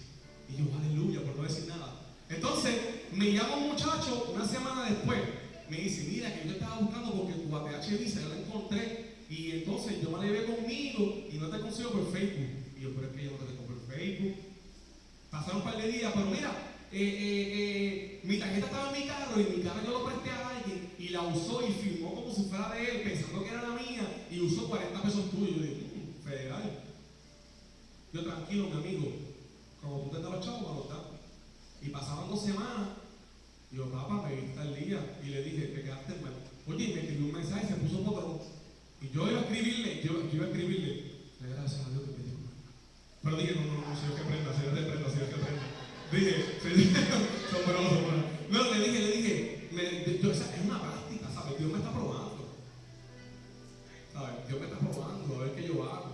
Y yo, aleluya, por no decir nada. Entonces, me llama un muchacho una semana después. Me dice, mira, que yo estaba buscando porque tu ATH Visa yo la encontré. Y entonces yo me la llevé conmigo y no te consigo por Facebook. Y yo, pero es que yo no te tengo por Facebook. Pasaron un par de días, pero mira, mi tarjeta estaba en mi carro y mi carro yo lo presté a alguien y la usó y firmó como si fuera de él, pensando que era la mía, y usó 40 pesos tuyos. Yo dije, federal. Yo, tranquilo, mi amigo, como tú te das los chavos, me los das. Y pasaban 2 semanas, y yo, papá, me viste al día, y le dije, te quedaste mal. Oye, me escribió un mensaje y se puso potrón. Y yo iba a escribirle, gracias a Dios que me dijo. Pero dije, no, Señor que prenda, Señor que prenda, Señor que prenda. Dije, son buenos. No, le dije, o sea, es una práctica, ¿sabes? Dios me está probando. ¿Sabes? Dios me está probando, a ver qué yo hago.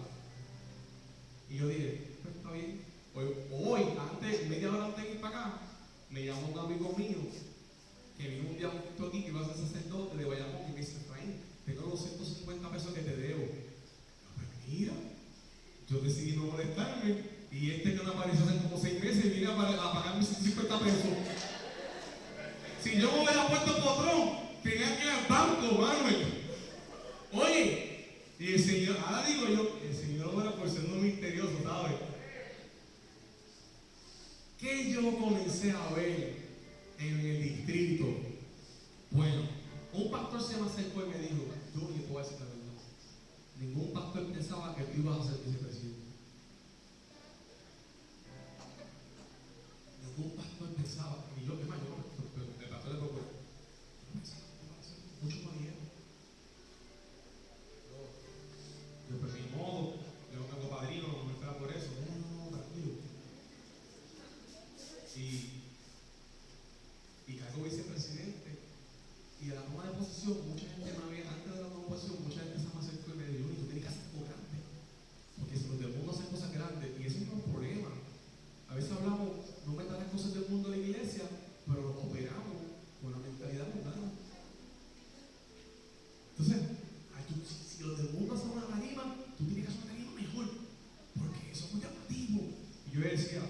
Y yo dije, pues está bien. Hoy, antes, media hora antes de ir para acá, me llamó un amigo mío que vino un día justo aquí que iba a ser sacerdote de Bayamón y me dice, Efraín, tengo 250 pesos que te debo. Pues mira, yo decidí no molestarme y este que no apareció hace como 6 meses vine a pagar mis 150 pesos. Si yo me hubiera puesto potrón, tenía que ir al banco, Manuel. Oye, y el Señor, ahora digo yo, el Señor lo era por ser muy misterioso, ¿sabes? ¿Qué yo comencé a ver en el distrito? Bueno, un pastor se me acercó y me dijo, yo ni te voy a decir la verdad. Ningún pastor pensaba que tú ibas a ser vicepresidente. Ningún pastor pensaba, y yo, es más, yo el pastor de poco, no pensaba que iba a ser mucho más viejo. Yo, pues ni modo, yo no tengo padrino, no me espera por eso. No, tranquilo. Y caigo vicepresidente. Y a la toma de posición, mucha gente me había, antes de la toma de posición, mucha gente se me acercó y me dijo, tú tienes que hacer algo grande. Porque si los del mundo hacen cosas grandes, y eso es un problema. A veces hablamos, no metan las cosas del mundo de la iglesia, pero operamos con la mentalidad mundana. Entonces, si los del mundo hacen una tarima, tú tienes que hacer una tarima mejor, porque eso es muy llamativo. Y yo decía,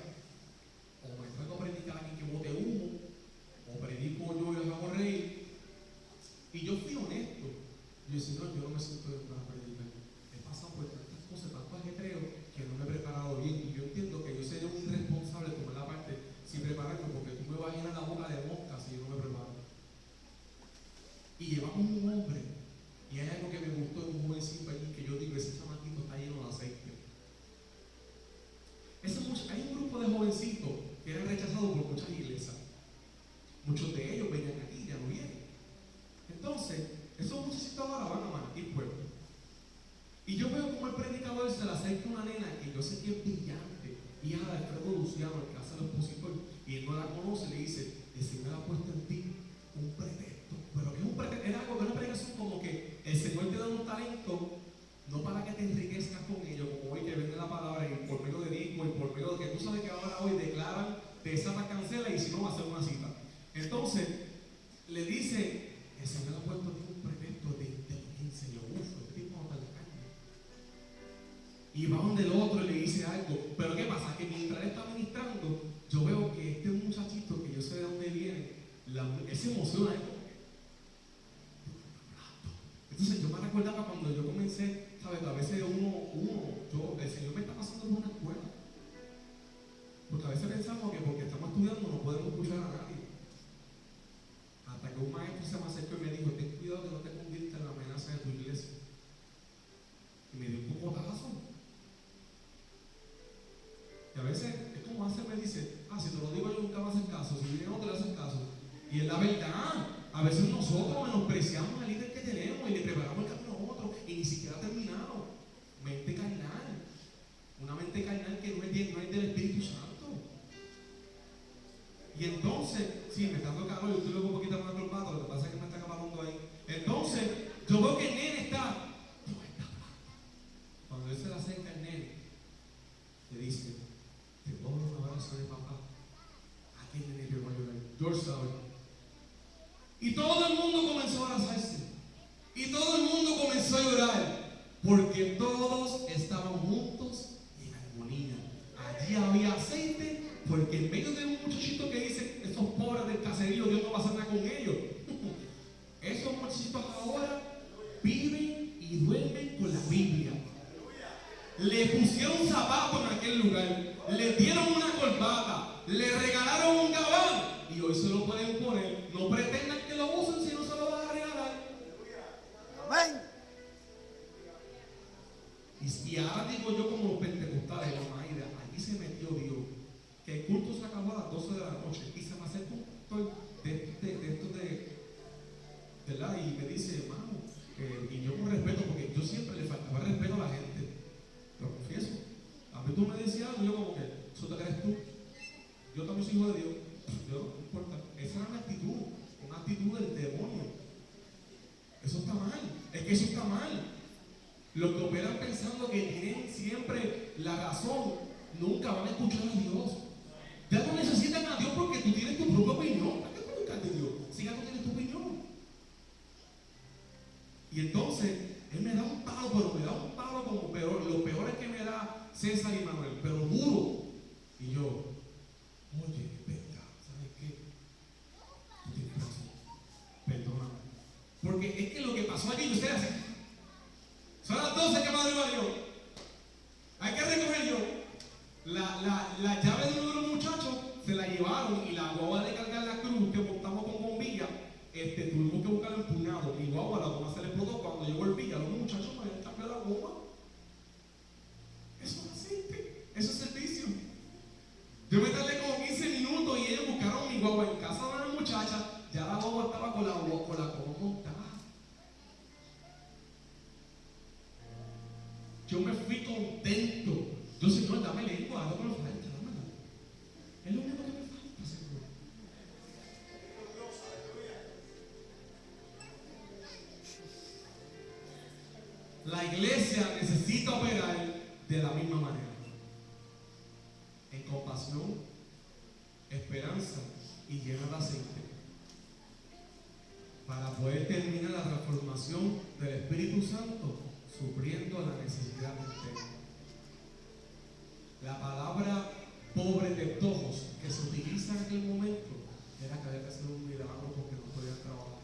o me traigo a predicar a alguien que bote humo, o predico yo y los hago reír. Y yo fui honesto. Yo decía, no, yo no me siento para predicar. He pasado por tantas cosas, tantos ajetreos, que no me he preparado bien. Y yo entiendo que yo sería un irresponsable de tomar la parte sin prepararme, porque tú me vas a llenar la boca de moscas si yo no me preparo. Y llevamos un hombre, y hay algo que me gustó de un jovencito allí, que yo digo, ese chamaquito está lleno de aceite. Hay un grupo de jovencitos que eran rechazados por muchas iglesias. Muchos de ellos venían aquí, ya no vienen. Entonces, esos muchachitos ahora van a Martín Pueblo. Y yo veo como el predicador se le acerca a una nena que yo sé que es brillante, hija de Alfredo Luciano, el que hace el expositor, y él no la conoce, le dice, el Señor ha puesto en ti un pretexto. Pero que es un pretexto, era algo que una predicación como que el Señor te da un talento, no para que te enriquezcas con ello, como hoy que vende la palabra y por medio de disco y por medio de que tú sabes que ahora hoy declaran, te desata, cancela y si no va a hacer una cita. Entonces, le dice, el Señor ha puesto un pretexto de inteligencia. Y yo, este tipo no está en la calle. Y va donde el otro y le dice algo. Pero ¿qué pasa? Que mientras él está ministrando, yo veo que este muchachito, que yo sé de dónde viene, él se emociona. Entonces yo me recordaba cuando yo comencé, ¿sabes? A veces el Señor me está pasando por una escuela. Porque a veces pensamos que porque estamos estudiando no podemos escuchar a nadie. Hasta que un maestro se me acercó y me dijo, ten cuidado que no te conviertas en la amenaza de tu iglesia. Y me dio un cocotazo. Y a veces es como hace, me dice, si te lo digo yo nunca me haces caso, si viene otro le haces caso. Y es la verdad, a veces nosotros menospreciamos al líder que tenemos y le preparamos el camino a otro y ni siquiera ha terminado. Mente carnal. Una mente carnal que no es del Espíritu Santo. Y entonces, sí, me está dando calor, yo estoy luego un poquito más colmado, lo que pasa es que me está acabando ahí. Entonces, yo veo que el nene está. Cuando él se le acerca al nene, le dice, te pongo un abrazo de papá. Aquí el nene va a llorar. George sabe. Y todo el mundo comenzó a abrazarse. Y todo el mundo comenzó a llorar. Porque todos estaban juntos en armonía. Allí había aceite. Porque en medio de un muchachito que dice, estos pobres del caserío, Dios no va a hacer nada con ellos. Esos muchachitos ahora viven y duermen con la Biblia. Le pusieron zapatos en aquel lugar, le dieron una corbata, le regalaron un gabán y hoy se lo pueden poner. No pretendan que lo usen si no se lo van a regalar. Amén. Y ahora digo yo como los pentecostales, la Maida, allí se metió Dios. Que el culto se acabó a las 12 de la noche y se me acerca un pastor ¿verdad? Y me dice, hermano, y yo con respeto, porque yo siempre le faltaba respeto a la gente, lo confieso. A mí tú me decías algo, yo como que, ¿eso te crees tú? Yo también soy hijo de Dios. Yo no importa. Esa era una actitud del demonio. Eso está mal. Es que eso está mal. Los que operan pensando que tienen siempre la razón, nunca van a escuchar a Dios. Ya no necesitan a Dios porque tú tienes tu propia opinión. ¿Para qué tú buscas de Dios? Si ya tú tienes tu opinión. Y entonces, él me da un palo, pero me da un palo como peor. Lo peor es que me da César y Manuel, pero duro. Y yo, oye, venga, ¿sabes qué? Tú tienes razón. Perdóname. Porque es que lo que pasó allí, ustedes hacen. Son las 12 que madruga. Hay que recoger yo. La llave de uno de los muchachos se la llevaron y la guagua de cargar la cruz que montamos con bombilla, tuvimos que buscarlo empuñado. Mi guagua, la goma se le explotó. Cuando llegó el villa, los muchachos me habían cambiado la goma. Eso es aceite, eso es servicio. Yo me tardé como 15 minutos y ellos buscaron mi guagua en casa de una muchacha. Ya la guagua estaba con la goma montada. Yo me fui contento. Yo, Señor, dame lengua, no me lo falta, dámela. Es lo único que me falta, Señor. La iglesia necesita operar de la misma manera. En compasión, esperanza y llena de aceite. Para poder terminar la transformación del Espíritu Santo, supliendo la necesidad interna. La palabra pobre de tojos que se utiliza en aquel momento era que había que hacer un milagro porque no podían trabajar.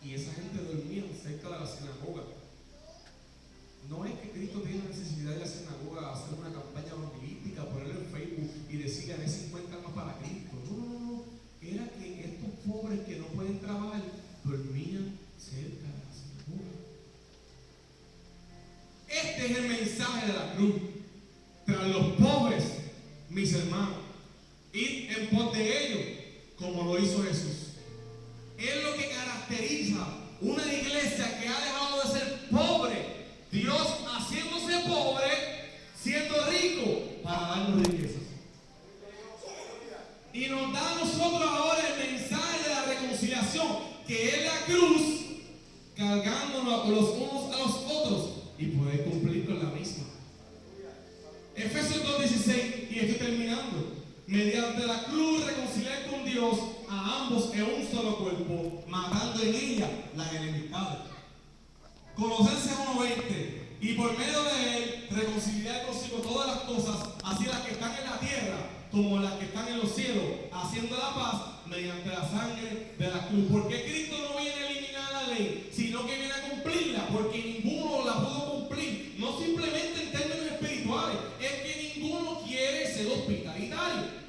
Y esa gente dormía cerca de la sinagoga. No es que Cristo tiene necesidad de la sinagoga hacer una campaña evangelística, ponerlo en Facebook y decir gané 50 almas para Cristo. No. Era que estos pobres que no pueden trabajar dormían cerca de la sinagoga. Este es el mensaje de la cruz. Tras los pobres, mis hermanos, id en pos de ellos, como lo hizo Jesús. Es lo que caracteriza una iglesia que ha dejado de ser pobre. Dios haciéndose pobre, siendo rico para darnos riquezas. Y nos da a nosotros ahora el mensaje de la reconciliación, que es la cruz, cargándonos los unos a los otros y poder cumplir con la misma. Efesios 2:16, y estoy terminando. Mediante la cruz reconciliar con Dios a ambos en un solo cuerpo, matando en ella las enemistades. Colosenses 1:20, y por medio de él reconciliar consigo todas las cosas, así las que están en la tierra como las que están en los cielos, haciendo la paz mediante la sangre de la cruz. Porque Cristo no viene a eliminar la ley, sino que viene a cumplirla, porque ninguno la pudo cumplir, no simplemente en términos espirituales, es que ninguno quiere ser hospitalitario.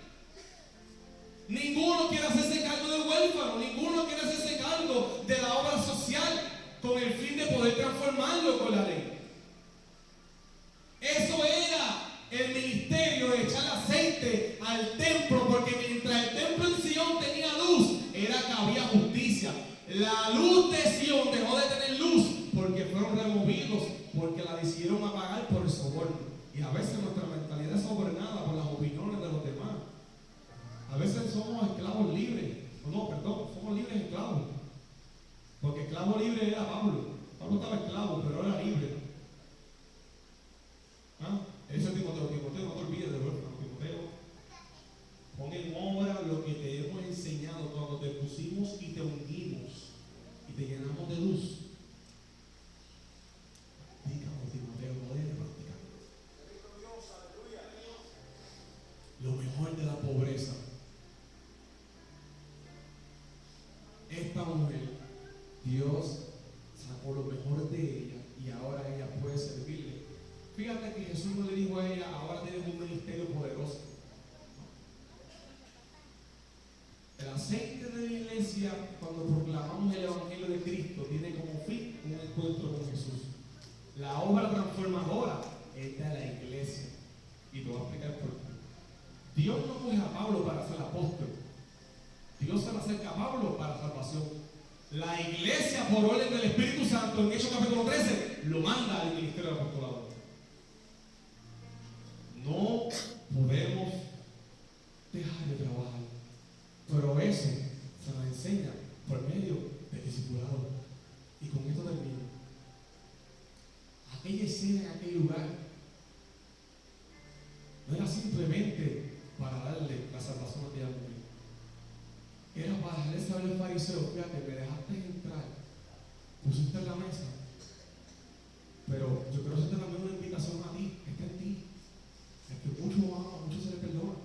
Ninguno quiere hacerse cargo del huérfano, ninguno quiere hacerse cargo de la obra social con el fin de poder transformarlo con la ley. Eso era el ministerio de echar aceite al templo, porque mientras el templo en Sion tenía luz, era que había justicia. La luz de Sion dejó de tener luz porque fueron removidos, porque la decidieron apagar por el soborno. Y a veces nuestra mentalidad es sobornada por las opiniones de los demás. A veces somos esclavos libres. No, perdón, somos libres esclavos. Porque esclavo libre era Pablo. Pablo estaba esclavo, pero era libre. ¿Ah? Ese Timoteo, no te olvides de verlo, Timoteo. Pon en obra lo que te hemos enseñado cuando te pusimos y te ungimos y te llenamos de luz. Dígame, Timoteo, no dejes de practicar. Lo mejor de la pobreza. Esta mujer, Dios sacó lo mejor de ella y ahora ella puede servirle. Fíjate que Jesús no le dijo a ella, ahora tienes un ministerio poderoso. El aceite de la iglesia, cuando proclamamos el Evangelio de Cristo, tiene como fin un encuentro con Jesús. La obra transformadora es de la iglesia. Y te voy a explicar por qué. Dios no coge a Pablo para ser apóstol. Dios se le acerca a Pablo para salvación. La iglesia, por orden del Espíritu Santo, en Hechos capítulo 13, lo manda al ministerio del apostolado. No podemos dejar de trabajar, pero eso se nos enseña por medio del discipulado. Y con esto termino. Aquella escena en aquel lugar no era simplemente para darle la salvación a aquella mujer. Era para dejarle saber al fariseo, fíjate, me dejaste entrar, pusiste en la mesa, pero yo quiero hacerte también una invitación a ti, está en ti. Es que mucho ama, mucho se le perdona.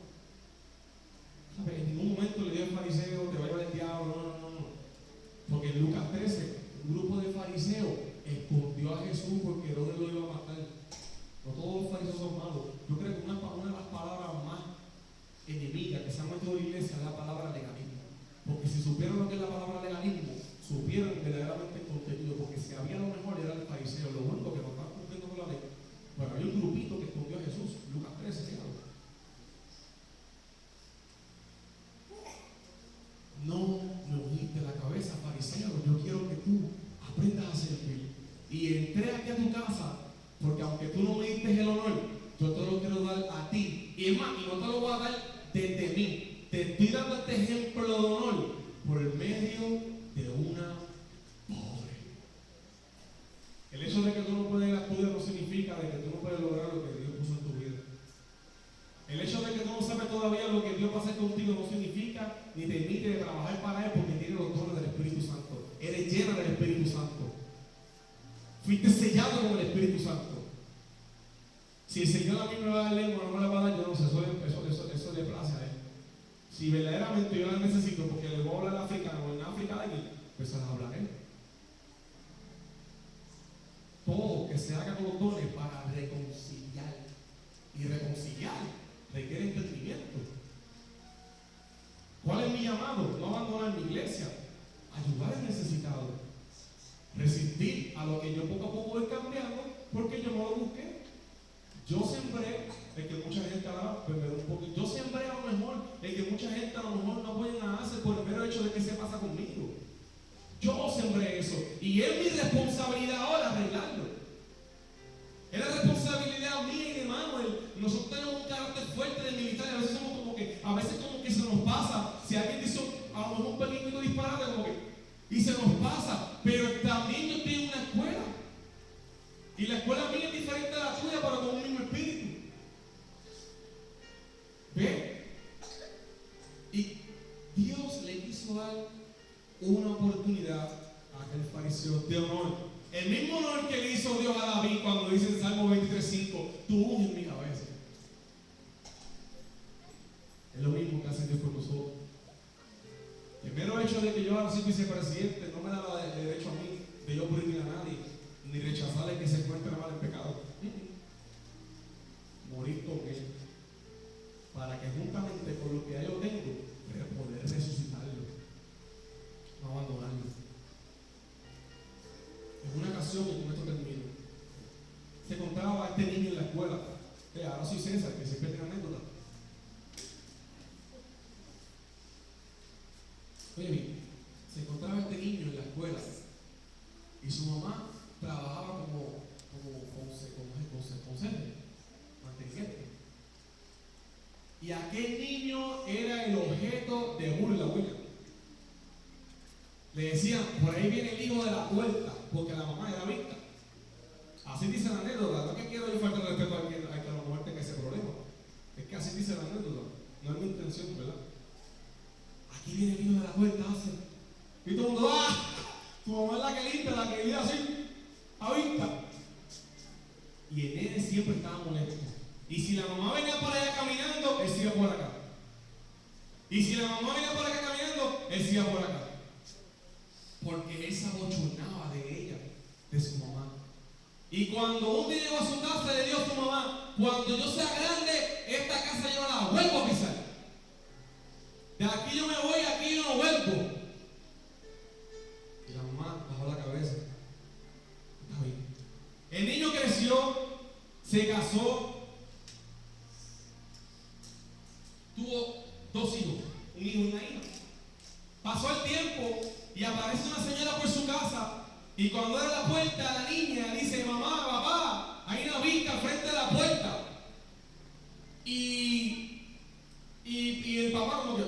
¿Sabes? En ningún momento le dio al fariseo, te vaya del diablo, no. Porque en Lucas 13, un grupo de fariseos escondió a Jesús porque Herodes lo iba a matar. No todos los fariseos son malos. Yo creo que una de las palabras más enemigas que se han metido en la iglesia es la palabra legalismo. Porque si supieron lo que es la palabra legalismo, supieron verdaderamente el contenido. Porque si había lo mejor era el fariseo, lo único que no estaba cumpliendo con la ley. Bueno, hay un grupito que escondió a Jesús, Lucas 13, fíjalo. No me ungiste la cabeza, fariseo. Yo quiero que tú aprendas a servir. Y entré aquí a tu casa, porque aunque tú no me diste el honor, yo te lo quiero dar a ti. Y es más, y no te lo voy a dar desde mí. Te estoy dando este ejemplo de honor por el medio de una pobre. El hecho de que tú no puedes ir a estudiar no significa de que tú no puedes lograr lo que Dios puso en tu vida. El hecho de que tú no sabes todavía lo que Dios va a hacer contigo no significa ni te impide de trabajar para Él, porque tienes los dones del Espíritu Santo. Eres llena del Espíritu Santo. Fuiste sellado con el Espíritu Santo. Si el Señor a mí me va a dar lengua o no me la va a dar, yo no sé, eso le place a Él. Si verdaderamente yo la necesito porque le voy a hablar africano o en África de aquí, pues se las hablaré. Todo que se haga con los dones para reconciliar. Y reconciliar requiere entendimiento. ¿Cuál es mi llamado? No abandonar mi iglesia. Ayudar al necesitado. Resistir a lo que yo poco a poco voy cambiando porque yo no lo busqué. Yo sembré el que mucha gente hará, pues me da un poco. Yo sembré a lo mejor el que mucha gente a lo mejor no pueden hacer por el mero hecho de que se pasa conmigo. Yo sembré eso. Y es mi responsabilidad ahora arreglarlo. Es la responsabilidad mía y de Manuel. Nosotros tenemos un carácter fuerte de militar y a veces somos a veces como que se nos pasa. Si alguien dice a lo mejor un pequeñito disparate, como que, y se nos pasa. Pero también yo tengo una escuela. Y la escuela mía es diferente a la tuya, pero con un mismo espíritu. ¿Ve? Y Dios le quiso dar una oportunidad a aquel fariseo de honor. El mismo honor que le hizo Dios a David cuando dice en Salmo 23:5, tú unges mi cabeza. Es lo mismo que hace Dios con nosotros. El mero hecho de que yo ahora soy vicepresidente no me da el derecho a mí de yo prohibir a nadie, ni rechazar al que se encuentra mal en pecado. Morir con él, para que juntamente con lo que ya yo tengo, poder resucitarlo, no abandonarlo. En una ocasión, y con esto termino, se contaba a este niño en la escuela, ahora soy César, que siempre tiene anécdota. Oye, bien, se encontraba este niño en la escuela y su mamá trabajaba como conserje, mantenimiento. Y aquel niño era el objeto Le decían, por ahí viene el hijo de la puerta, porque la mamá era vista. Así dice la anécdota. No es que quiero yo faltar el respeto a que a la mujer tenga ese problema. Es que así dice la anécdota. No es mi intención, ¿verdad? Aquí viene el hijo de la puerta, hace. Y todo el mundo, ¡ah! Tu mamá es la que limpia, la que vive así, a vista. Y el nene siempre estaba molesto. Y si la mamá venía por allá caminando, él se iba por acá. Y si la mamá venía por acá caminando, él se iba por acá. Porque él se abochornaba de ella, de su mamá. Y cuando un día llegó a su casa, le dijo a su mamá: cuando yo sea grande, esta casa yo no la vuelvo a pisar. De aquí yo me voy, aquí yo no vuelvo. Y la mamá bajó la cabeza. Está bien. El niño creció, se casó, tuvo 2 hijos, un hijo y una hija. Pasó el tiempo y aparece una señora por su casa, y cuando abre la puerta, la niña dice: mamá, papá, hay una vista al frente de la puerta. Y el papá como que,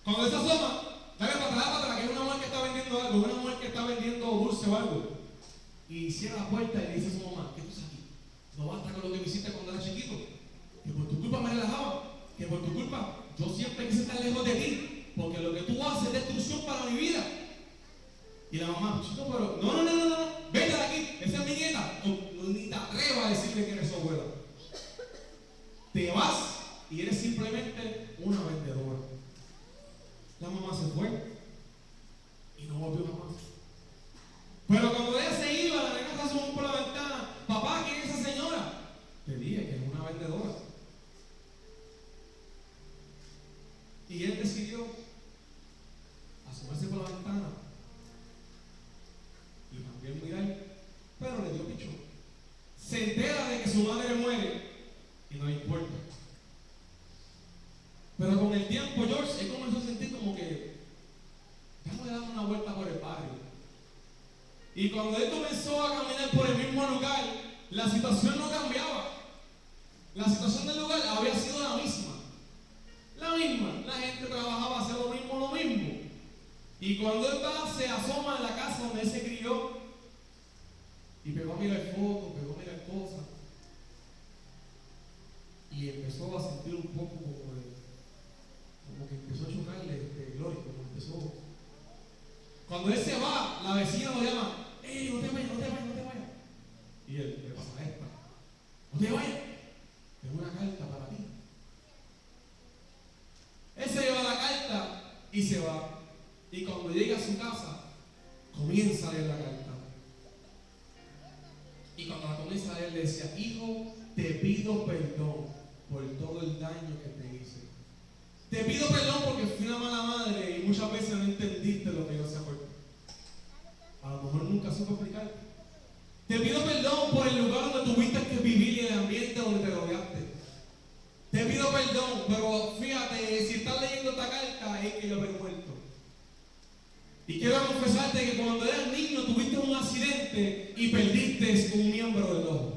cuando él se asoma, dale para atrás, que es una mujer que está vendiendo algo, una mujer que está vendiendo dulce o algo. Y cierra la puerta y le dice a su mamá: ¿qué tú haces aquí? No basta con lo que me hiciste cuando era chiquito, que por tu culpa me relajaba, que por tu culpa yo siempre quise estar lejos de ti, porque lo que tú haces es destrucción para mi vida. Y la mamá: chico, pero no, vete de aquí, esa es mi nieta. No, ni te atrevas a decirle que eres su abuela. Te vas y eres simplemente una vendedora. La mamá se fue y no volvió jamás. Pero cuando ella se iba, la nena se asomó por la ventana: papá, ¿quién es esa señora? Le dije que es una vendedora. Y él decidió asomarse por la ventana y también mirar, pero le dio pichón. Se entera de que su madre muere y no le importa. Pero con el tiempo, George, él comenzó a sentir como que déjame dar una vuelta por el barrio. Y cuando él comenzó a caminar por el mismo lugar, la situación no cambiaba. La situación del lugar había sido la misma. La misma. La gente trabajaba, hacía lo mismo. Y cuando él va, se asoma a la casa donde él se crió y pegó a mirar fotos, pegó a mirar cosas. Y empezó a sentir un poco como que empezó a chocarle Gloria, como empezó. Cuando él se va, la vecina lo llama: ¡ey, no te vayas! Y él: ¿qué pasa a esta? ¡No te vayas! Tengo una carta para ti. Él se lleva la carta y se va. Y cuando llega a su casa, comienza a leer la carta. Y cuando la comienza a leer, le decía: hijo, te pido perdón por todo el daño que te hice. Te pido perdón porque fui una mala madre y muchas veces no entendiste lo que yo hacía por ti. A lo mejor nunca supe explicarte. Te pido perdón por el lugar donde tuviste que vivir y el ambiente donde te rodeaste. Te pido perdón, pero fíjate, si estás leyendo esta carta es que yo me he muerto. Y quiero confesarte que cuando eras niño tuviste un accidente y perdiste un miembro del ojo.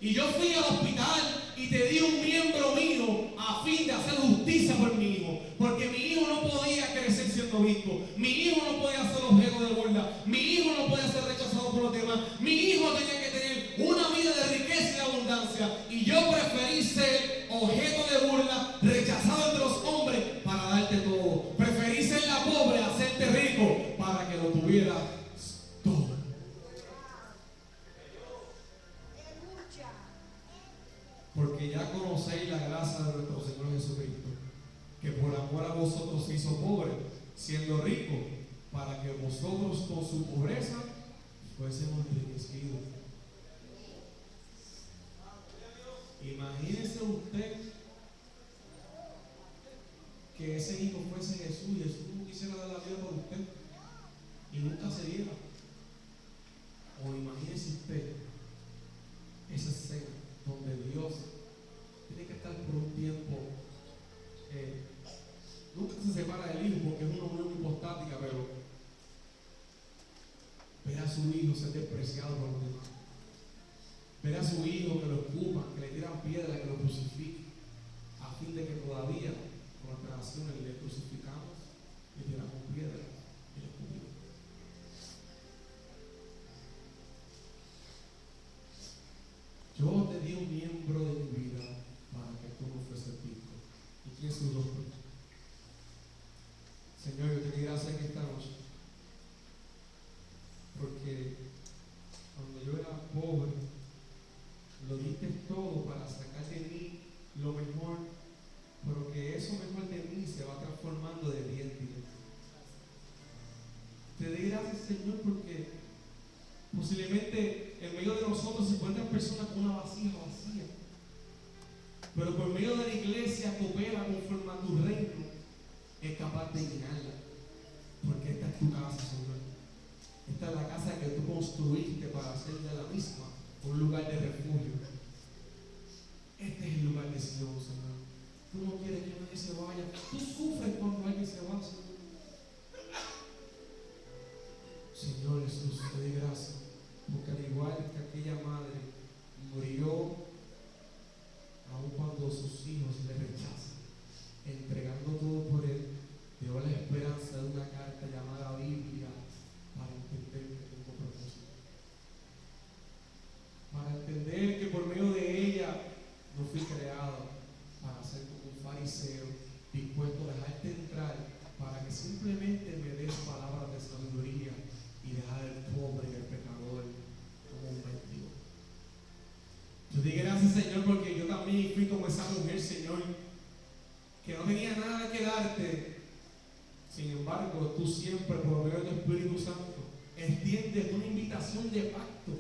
Y yo fui al hospital y te di un miembro mío a fin de hacer justicia por mi hijo. Porque mi hijo no podía crecer siendo visto. Mi hijo no podía ser objeto de burla. Mi hijo no podía ser rechazado por los demás. Mi hijo tenía que tener una vida de riqueza y de abundancia. Y yo preferí ser objeto de burla, rechazado entre los hombres, para darte todo. Preferí ser la pobre a hacerte rico para que lo tuvieras todo. Porque ya conocéis la gracia de nuestro Señor Jesucristo, que por amor a vosotros se hizo pobre, siendo rico, para que vosotros con su pobreza fuésemos enriquecidos. Imagínese usted que ese hijo fuese Jesús y Jesús no quisiera dar la vida por usted y nunca se diera. O imagínese usted esa escena donde Dios tiene que estar por un tiempo, nunca se separa del hijo porque es una unión hipostática, pero ver a su hijo ser despreciado por los demás, ver a su hijo que lo escupan, que le tiran piedras, que lo crucifican, a fin de que todavía con nuestras acciones le crucificamos yo te di un miembro de mi vida para que tú me fueses digno. ¿Y quién es su rostro? Señor, yo te doy gracias en esta noche, porque cuando yo era pobre, lo diste todo para sacar de mí lo mejor, pero que eso mejor de mí se va transformando de día en día. Te doy gracias, Señor, porque posiblemente en medio de nosotros se encuentran personas con una vasija vacía, pero por medio de la iglesia que opera conforme a tu reino es capaz de llenarla, porque esta es tu casa, Señor. Esta es la casa que tú construiste para hacer de la misma un lugar de refugio. Este es el lugar de Sion, Señor. Tú no quieres que nadie se vaya. Tú sufres cuando alguien se va, Señor. Señor Jesús, te doy gracias, porque al igual que aquella madre murió aun cuando sus hijos le rechazan, entregando todo por él, dio la esperanza de una carta llamada Biblia para entender que tengo propósito. Para entender que por medio de ella no fui creado para ser como un fariseo dispuesto a dejarte entrar para que simplemente me des palabras de sabiduría y dejar al pobre y al pecador como un mendigo. Yo te digo gracias, Señor, porque yo también fui como esa mujer, Señor, que no tenía nada que darte. Sin embargo, tú siempre, por medio de tu Espíritu Santo, extiendes una invitación de pacto,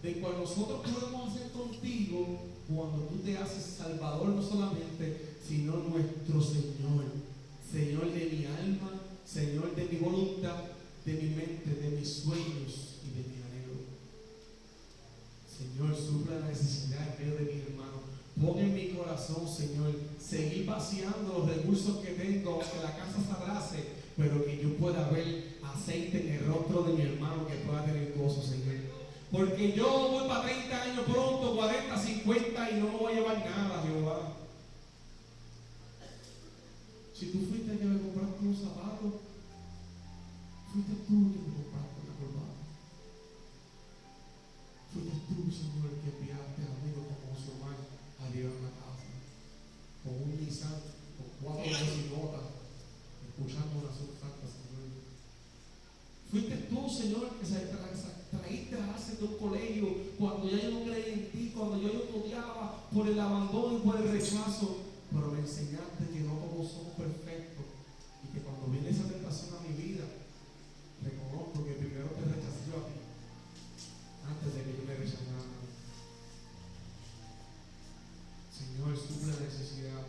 de cual nosotros podemos hacer contigo cuando tú te haces Salvador no solamente, sino nuestro Señor. Señor de mi alma, Señor de mi voluntad, de mi mente, de mis sueños y de mi anhelo. Señor, supla la necesidad en medio de mis hermanos. Pon en mi corazón, Señor, seguir vaciando los recursos que tengo, que la casa se abrace, pero que yo pueda ver aceite en el rostro de mi hermano, que pueda tener gozo, Señor. Porque yo voy para 30 años pronto, 40, 50 y no me voy a llevar nada, Jehová. Si tú fuiste el que me compraste un zapato, fuiste tú que me compraste una corbata. Fuiste tú, Señor, que enviaste a amigos como Xiomar a llevar a la casa, con un Nissan, con 4 bocinotas, escuchando una santa, Señor. Fuiste tú, Señor, que traíste a hacer de un colegio cuando ya yo no creía en ti, cuando yo odiaba por el abandono y por el rechazo, pero me enseñaste que no todos somos perfectos y que cuando viene esa tentación a mi vida, reconozco que primero te rechacé yo a ti antes de que yo me rechazara. Señor, suple la necesidad.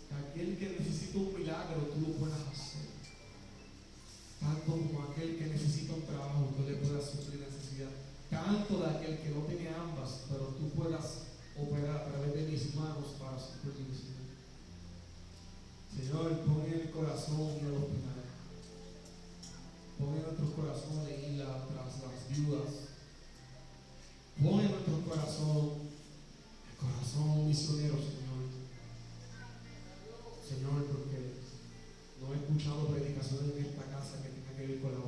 Que aquel que necesita un milagro, tú lo puedas hacer. Tanto como aquel que necesita un trabajo, tú le puedas suplir la necesidad. Tanto de aquel que no tiene ambas, pero tú puedas operar a través de mis manos para suplir mi necesidad. Señor, pon en el corazón de los penales. Pon en nuestros corazones ir tras las viudas. Pon en nuestro corazón el corazón misionero, Señor. Señor, porque no he escuchado predicaciones en esta casa que tengan que ver con la